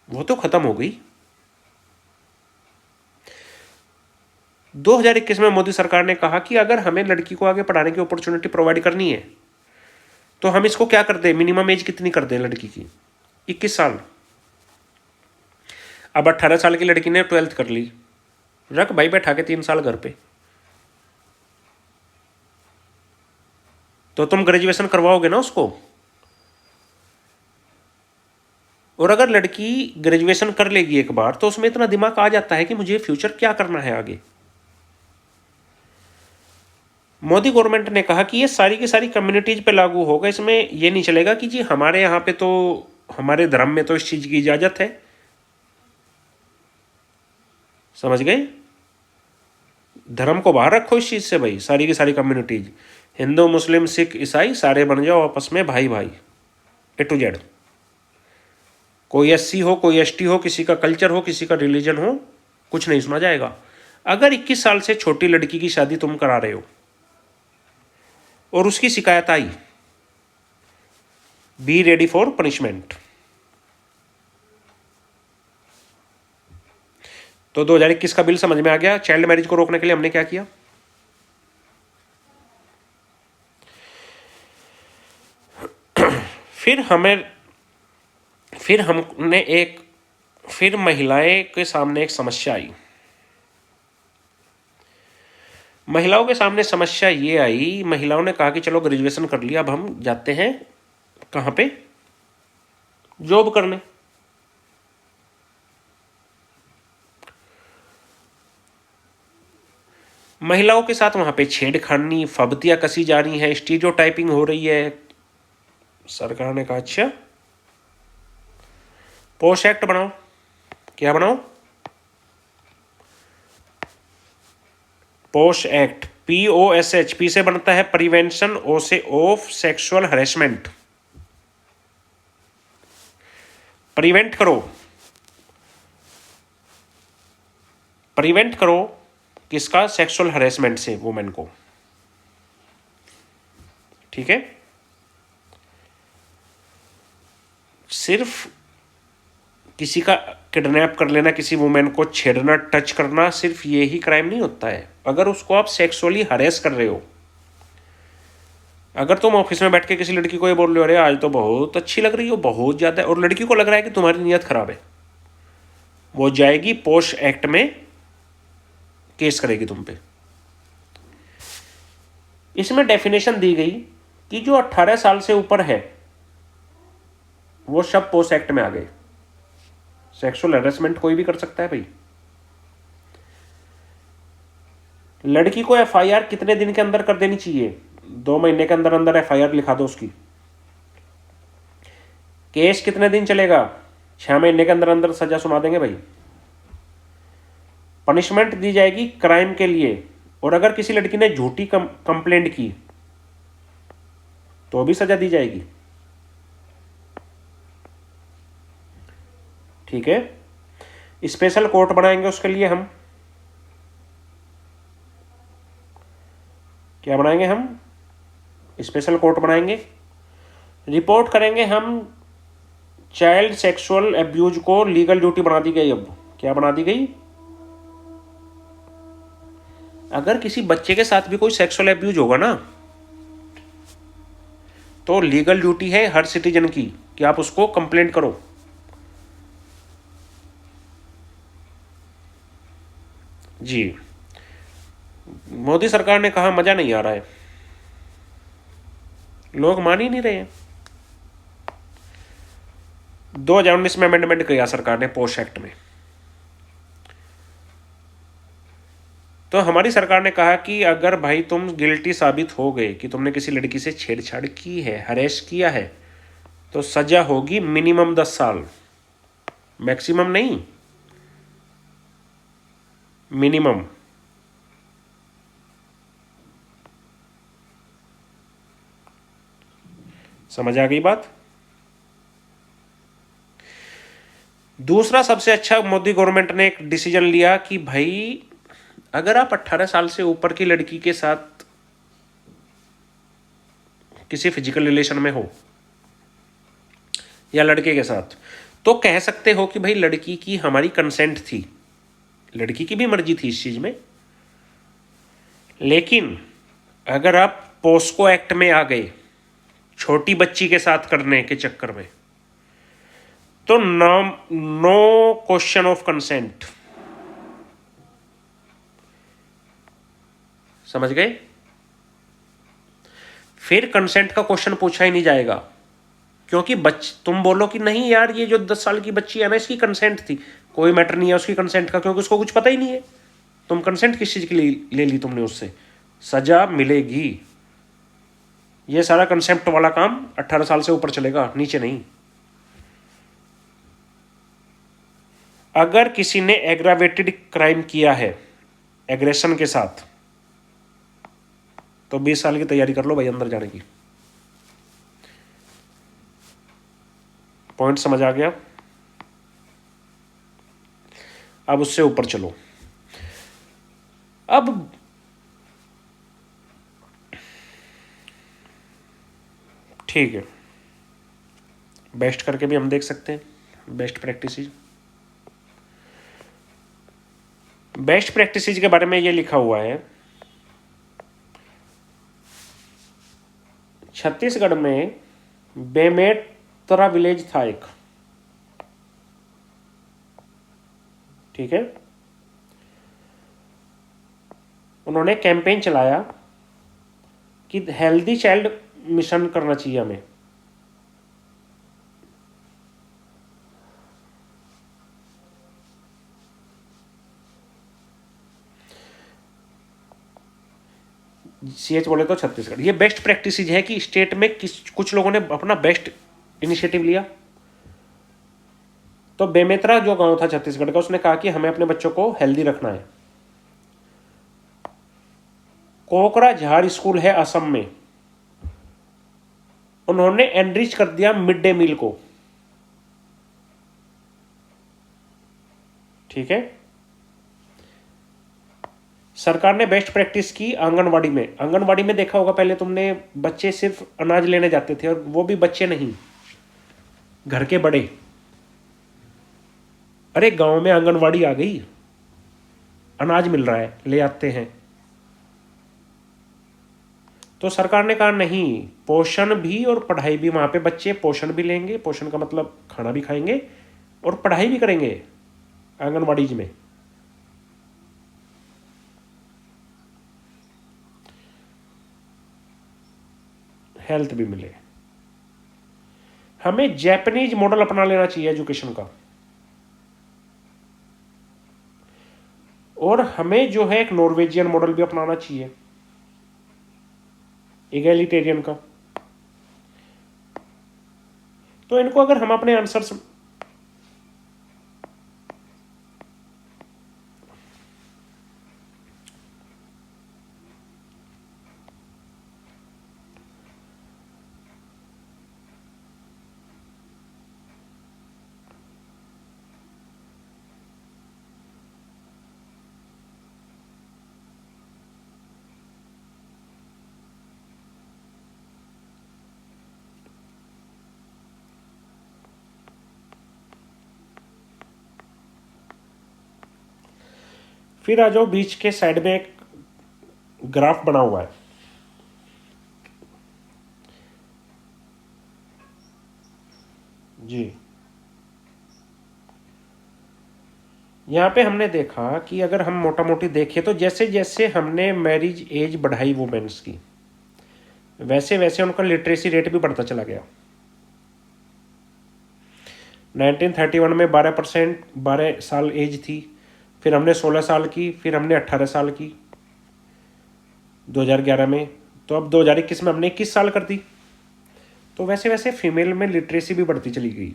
वो तो खत्म हो गई। 2021 में मोदी सरकार ने कहा कि अगर हमें लड़की को आगे पढ़ाने की अपॉर्चुनिटी प्रोवाइड करनी है तो हम इसको क्या कर दें, मिनिमम एज कितनी कर दें लड़की की? 21 साल। अब 18 साल की लड़की ने 12th कर ली, रख भाई बैठा के 3 साल घर पे। तो तुम ग्रेजुएशन करवाओगे ना उसको। और अगर लड़की ग्रेजुएशन कर लेगी एक बार तो उसमें इतना दिमाग आ जाता है कि मुझे फ्यूचर क्या करना है आगे। मोदी गवर्नमेंट ने कहा कि ये सारी की सारी कम्युनिटीज पे लागू होगा। इसमें ये नहीं चलेगा कि जी हमारे यहाँ पे तो, हमारे धर्म में तो इस चीज की इजाजत है। समझ गए? धर्म को बाहर रखो इस चीज से भाई। सारी की सारी कम्युनिटीज, हिंदू मुस्लिम सिख ईसाई, सारे बन जाओ आपस में भाई भाई, ए टू जेड। कोई एससी हो, कोई एसटी हो, किसी का कल्चर हो, किसी का रिलीजन हो, कुछ नहीं सुना जाएगा। अगर 21 साल से छोटी लड़की की शादी तुम करा रहे हो और उसकी शिकायत आई, बी रेडी फॉर पनिशमेंट। तो 2021 का बिल समझ में आ गया। चाइल्ड मैरिज को रोकने के लिए हमने क्या किया? फिर महिलाएं के सामने एक समस्या आई। महिलाओं के सामने समस्या ये आई, महिलाओं ने कहा कि चलो ग्रेजुएशन कर लिया, अब हम जाते हैं कहाँ पे? जॉब करने। महिलाओं के साथ वहां पे छेड़खानी, फब्तियां कसी जा रही हैं, स्टीरियोटाइपिंग हो रही है। सरकार ने कहा अच्छा पोश एक्ट बनाओ। क्या बनाओ? पोश एक्ट, POSH, पी से बनता है प्रिवेंशन, ओ से ऑफ सेक्सुअल हरेसमेंट। प्रिवेंट करो, प्रिवेंट करो किसका? सेक्सुअल हरेसमेंट से वुमेन को। ठीक है, सिर्फ किसी का किडनैप कर लेना, किसी वुमेन को छेड़ना, टच करना, सिर्फ ये ही क्राइम नहीं होता है। अगर उसको आप सेक्सुअली हरेस कर रहे हो, अगर तुम ऑफिस में बैठ के किसी लड़की को ये बोल रहे हो अरे आज तो बहुत अच्छी लग रही हो, बहुत ज़्यादा, और लड़की को लग रहा है कि तुम्हारी नीयत खराब है, वो जाएगी पोश एक्ट में केस करेगी तुम पे। इसमें डेफिनेशन दी गई कि जो 18 साल से ऊपर है वो सब पोश एक्ट में आ गए। सेक्सुअल हैरेसमेंट कोई भी कर सकता है भाई। लड़की को FIR कितने दिन के अंदर कर देनी चाहिए? 2 महीने के अंदर अंदर FIR लिखा दो उसकी। केस कितने दिन चलेगा? 6 महीने के अंदर अंदर सजा सुना देंगे भाई। पनिशमेंट दी जाएगी क्राइम के लिए, और अगर किसी लड़की ने झूठी कंप्लेंट की तो भी सजा दी जाएगी। ठीक है, स्पेशल कोर्ट बनाएंगे उसके लिए हम। क्या बनाएंगे हम? स्पेशल कोर्ट बनाएंगे। रिपोर्ट करेंगे हम। चाइल्ड सेक्सुअल एब्यूज को लीगल ड्यूटी बना दी गई। अब क्या बना दी गई? अगर किसी बच्चे के साथ भी कोई सेक्सुअल एब्यूज होगा ना, तो लीगल ड्यूटी है हर सिटीजन की कि आप उसको कंप्लेंट करो। जी, मोदी सरकार ने कहा मजा नहीं आ रहा है, लोग मान ही नहीं रहे हैं। 2019 में अमेंडमेंट किया सरकार ने पोश एक्ट में। तो हमारी सरकार ने कहा कि अगर भाई तुम गिल्टी साबित हो गए कि तुमने किसी लड़की से छेड़छाड़ की है, हरेस किया है, तो सजा होगी मिनिमम 10 साल, मैक्सिमम नहीं, मिनिमम। समझ आ गई बात? दूसरा सबसे अच्छा, मोदी गवर्नमेंट ने एक डिसीजन लिया कि भाई अगर आप 18 साल से ऊपर की लड़की के साथ किसी फिजिकल रिलेशन में हो या लड़के के साथ, तो कह सकते हो कि भाई लड़की की हमारी कंसेंट थी, लड़की की भी मर्जी थी इस चीज में। लेकिन अगर आप पोस्को एक्ट में आ गए छोटी बच्ची के साथ करने के चक्कर में, तो नो क्वेश्चन ऑफ कंसेंट। समझ गए? फिर कंसेंट का क्वेश्चन पूछा ही नहीं जाएगा, क्योंकि तुम बोलो कि नहीं यार ये जो 10 साल की बच्ची है ना इसकी कंसेंट थी, कोई मैटर नहीं है उसकी कंसेंट का, क्योंकि उसको कुछ पता ही नहीं है। तुम कंसेंट किस चीज के लिए ले ली तुमने उससे, सजा मिलेगी। ये सारा कंसेप्ट वाला काम 18 साल से ऊपर चलेगा, नीचे नहीं। अगर किसी ने एग्रावेटेड क्राइम किया है एग्रेशन के साथ, तो 20 साल की तैयारी कर लो भाई अंदर जाने की। पॉइंट समझ आ गया? अब उससे ऊपर चलो। अब ठीक है, बेस्ट करके भी हम देख सकते हैं। बेस्ट प्रैक्टिसेस, बेस्ट प्रैक्टिसेस के बारे में ये लिखा हुआ है, छत्तीसगढ़ में बेमेतरा विलेज था एक, ठीक है, उन्होंने कैंपेन चलाया कि हेल्दी चाइल्ड मिशन करना चाहिए हमें। CH बोले तो छत्तीसगढ़। ये बेस्ट प्रैक्टिस है कि स्टेट में कुछ लोगों ने अपना बेस्ट इनिशिएटिव लिया। तो बेमेतरा जो गांव था छत्तीसगढ़ का, उसने कहा कि हमें अपने बच्चों को हेल्दी रखना है। कोकराझार स्कूल है असम में, उन्होंने एनरिच कर दिया मिड डे मील को। ठीक है, सरकार ने बेस्ट प्रैक्टिस की आंगनवाड़ी में। आंगनवाड़ी में देखा होगा पहले तुमने, बच्चे सिर्फ अनाज लेने जाते थे, और वो भी बच्चे नहीं, घर के बड़े। अरे गांव में आंगनवाड़ी आ गई, अनाज मिल रहा है, ले आते हैं। तो सरकार ने कहा नहीं, पोषण भी और पढ़ाई भी, वहां पे बच्चे पोषण भी लेंगे, पोषण का मतलब खाना भी खाएंगे और पढ़ाई भी करेंगे आंगनवाड़ी में। हेल्थ भी मिले। हमें जैपनीज मॉडल अपना लेना चाहिए एजुकेशन का, और हमें जो है एक नॉर्वेजियन मॉडल भी अपनाना चाहिए, इगैलिटेरियन का। तो इनको अगर हम अपने आंसर्स, फिर आ जाओ, बीच के साइड में एक ग्राफ बना हुआ है। जी, यहाँ पे हमने देखा कि अगर हम मोटा मोटी देखें तो जैसे जैसे हमने मैरिज एज बढ़ाई वुमेन्स की, वैसे वैसे उनका लिटरेसी रेट भी बढ़ता चला गया। 1931 में 12%, 12 साल एज थी, फिर हमने 16 साल की, फिर हमने 18 साल की 2011 में, तो अब 2021 में हमने 21 साल कर दी। तो वैसे वैसे फीमेल में लिटरेसी भी बढ़ती चली गई।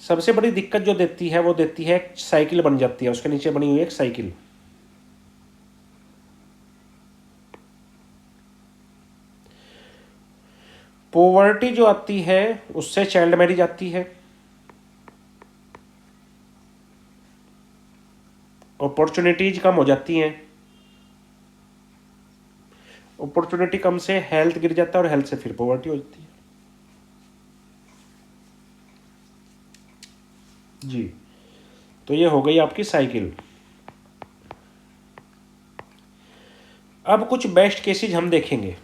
सबसे बड़ी दिक्कत जो देती है, वो देती है साइकिल बन जाती है, उसके नीचे बनी हुई एक साइकिल। पॉवर्टी जो आती है उससे चाइल्ड मैरिज आती है, अपॉर्चुनिटीज कम हो जाती हैं, अपॉर्चुनिटी कम से हेल्थ गिर जाता है, और हेल्थ से फिर पॉवर्टी हो जाती है। जी, तो ये हो गई आपकी साइकिल। अब कुछ बेस्ट केसेस हम देखेंगे।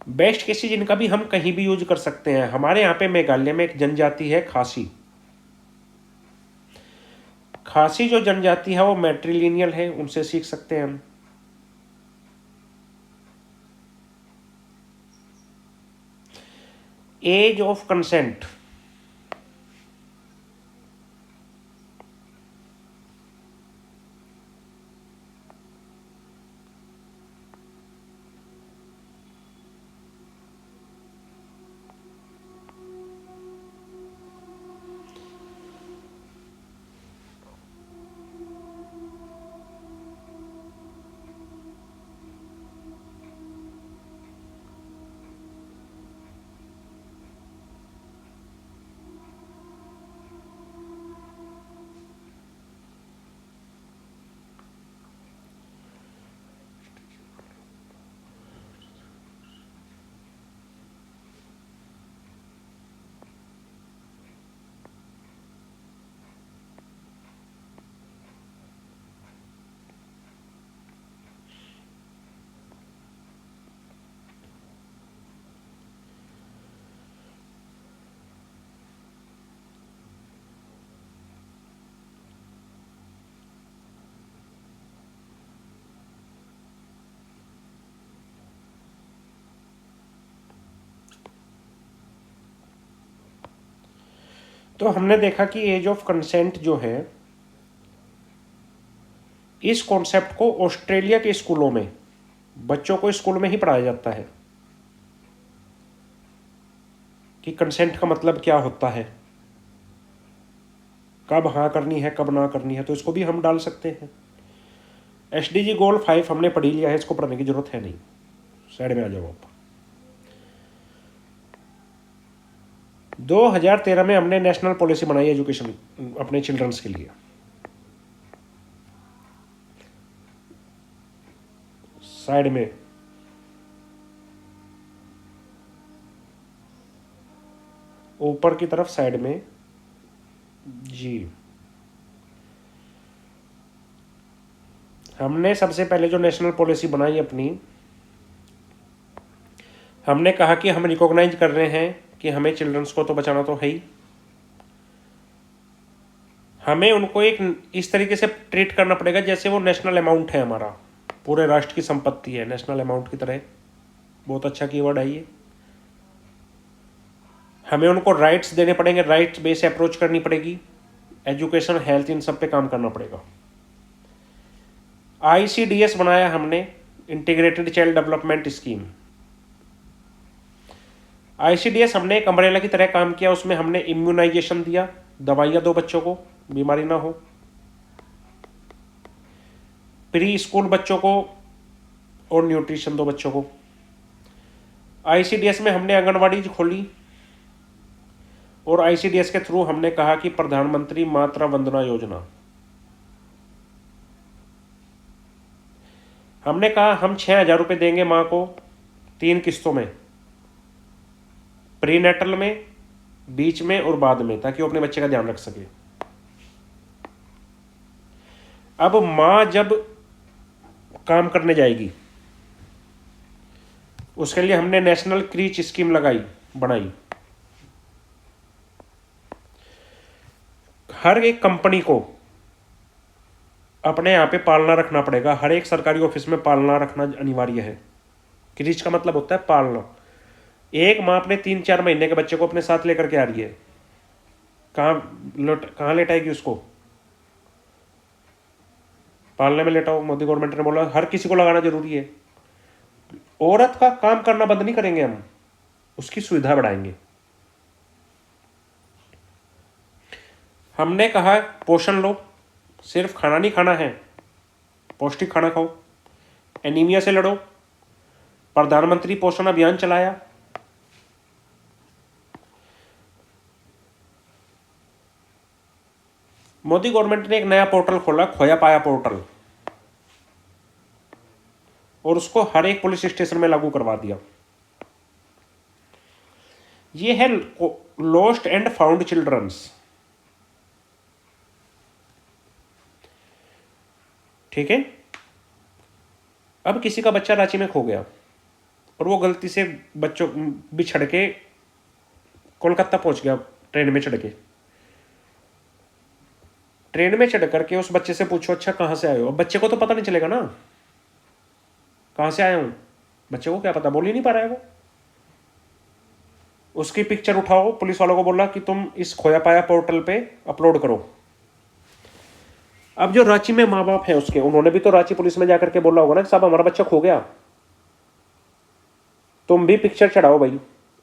बेस्ट केसेस इनका भी हम कहीं भी यूज कर सकते हैं। हमारे यहाँ पे मेघालय में एक जनजाति है खासी। खासी जो जनजाति है वो मैट्रिलिनियल है, उनसे सीख सकते हैं हम। एज ऑफ कंसेंट, तो हमने देखा कि एज ऑफ कंसेंट जो है, इस कॉन्सेप्ट को ऑस्ट्रेलिया के स्कूलों में बच्चों को स्कूल में ही पढ़ाया जाता है कि कंसेंट का मतलब क्या होता है। कब हाँ करनी है कब ना करनी है, तो इसको भी हम डाल सकते हैं। SDG गोल 5 हमने पढ़ी लिया है, इसको पढ़ने की जरूरत है नहीं, साइड में आ जाओ आप। 2013 में हमने नेशनल पॉलिसी बनाई एजुकेशन अपने चिल्ड्रंस के लिए। साइड में ऊपर की तरफ साइड में जी, हमने सबसे पहले जो नेशनल पॉलिसी बनाई अपनी, हमने कहा कि हम रिकॉग्नाइज कर रहे हैं कि हमें चिल्ड्रंस को तो बचाना तो है ही, हमें उनको एक इस तरीके से ट्रीट करना पड़ेगा जैसे वो नेशनल अमाउंट है, हमारा पूरे राष्ट्र की संपत्ति है, नेशनल अमाउंट की तरह। बहुत अच्छा कीवर्ड है ये। हमें उनको राइट्स देने पड़ेंगे, राइट्स बेस अप्रोच करनी पड़ेगी, एजुकेशन हेल्थ इन सब पे काम करना पड़ेगा। ICDS बनाया हमने, integrated child development scheme. ICDS हमने एक अम्ब्रेला की तरह काम किया, उसमें हमने इम्यूनाइजेशन दिया, दवाइयाँ दो बच्चों को, बीमारी ना हो। प्री स्कूल बच्चों को और न्यूट्रिशन दो बच्चों को। ICDS में हमने आंगनवाड़ी खोली, और ICDS के थ्रू हमने कहा कि प्रधानमंत्री मातृ वंदना योजना, हमने कहा हम 6,000 रुपये देंगे माँ को 3 किस्तों में, प्रीनेटल में, बीच में और बाद में, ताकि वो अपने बच्चे का ध्यान रख सके। अब माँ जब काम करने जाएगी, उसके लिए हमने नेशनल क्रीच स्कीम बनाई। हर एक कंपनी को अपने यहाँ पे पालना रखना पड़ेगा, हर एक सरकारी ऑफिस में पालना रखना अनिवार्य है। क्रीच का मतलब होता है पालना। एक माँ अपने 3-4 महीने के बच्चे को अपने साथ लेकर के आ रही है, कहाँ लेटाएगी उसको? पालने में लेटाओ। मोदी गवर्नमेंट ने बोला हर किसी को लगाना जरूरी है। औरत का काम करना बंद नहीं करेंगे हम, उसकी सुविधा बढ़ाएंगे। हमने कहा पोषण लो, सिर्फ खाना नहीं खाना है, पौष्टिक खाना खाओ। एनीमिया से लड़ो, प्रधानमंत्री पोषण अभियान चलाया। मोदी गवर्नमेंट ने एक नया पोर्टल खोला, खोया पाया पोर्टल, और उसको हर एक पुलिस स्टेशन में लागू करवा दिया। ये है लॉस्ट एंड फाउंड चिल्ड्रंस। ठीक है। अब किसी का बच्चा रांची में खो गया और वो गलती से बच्चों बिछड़ के कोलकाता पहुंच गया, ट्रेन में चढ़ के। ट्रेन में चढ़ करके उस बच्चे से पूछो अच्छा कहाँ से आए हो? अब बच्चे को तो पता नहीं चलेगा ना कहाँ से आया हूं, बच्चे को क्या पता, बोल ही नहीं पा रहा है वो। उसकी पिक्चर उठाओ, पुलिस वालों को बोला कि तुम इस खोया पाया पोर्टल पे अपलोड करो। अब जो रांची में माँ बाप है उसके, उन्होंने भी तो रांची पुलिस में जाकर के बोला होगा ना कि साहब हमारा बच्चा खो गया, तुम भी पिक्चर चढ़ाओ भाई।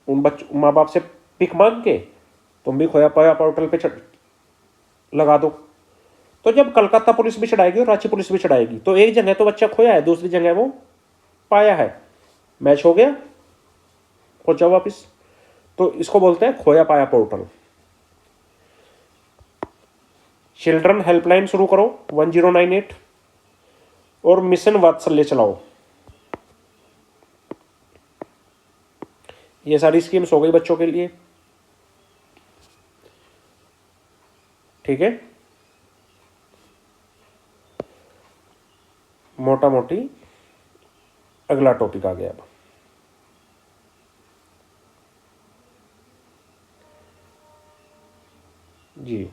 उन माँ बाप से पिक मांग के तुम भी खोया पाया पोर्टल पे लगा दो। तो जब कलकत्ता पुलिस भी चढ़ाएगी और रांची पुलिस भी चढ़ाएगी, तो एक जगह तो बच्चा खोया है, दूसरी जगह वो पाया है, मैच हो गया, पहुंच जाओ वापिस। तो इसको बोलते हैं खोया पाया पोर्टल। चिल्ड्रन हेल्पलाइन शुरू करो 1098 और मिशन वात्सल्य चलाओ। ये सारी स्कीम्स हो गई बच्चों के लिए। ठीक है, मोटा मोटी अगला टॉपिक आ गया अब। जी।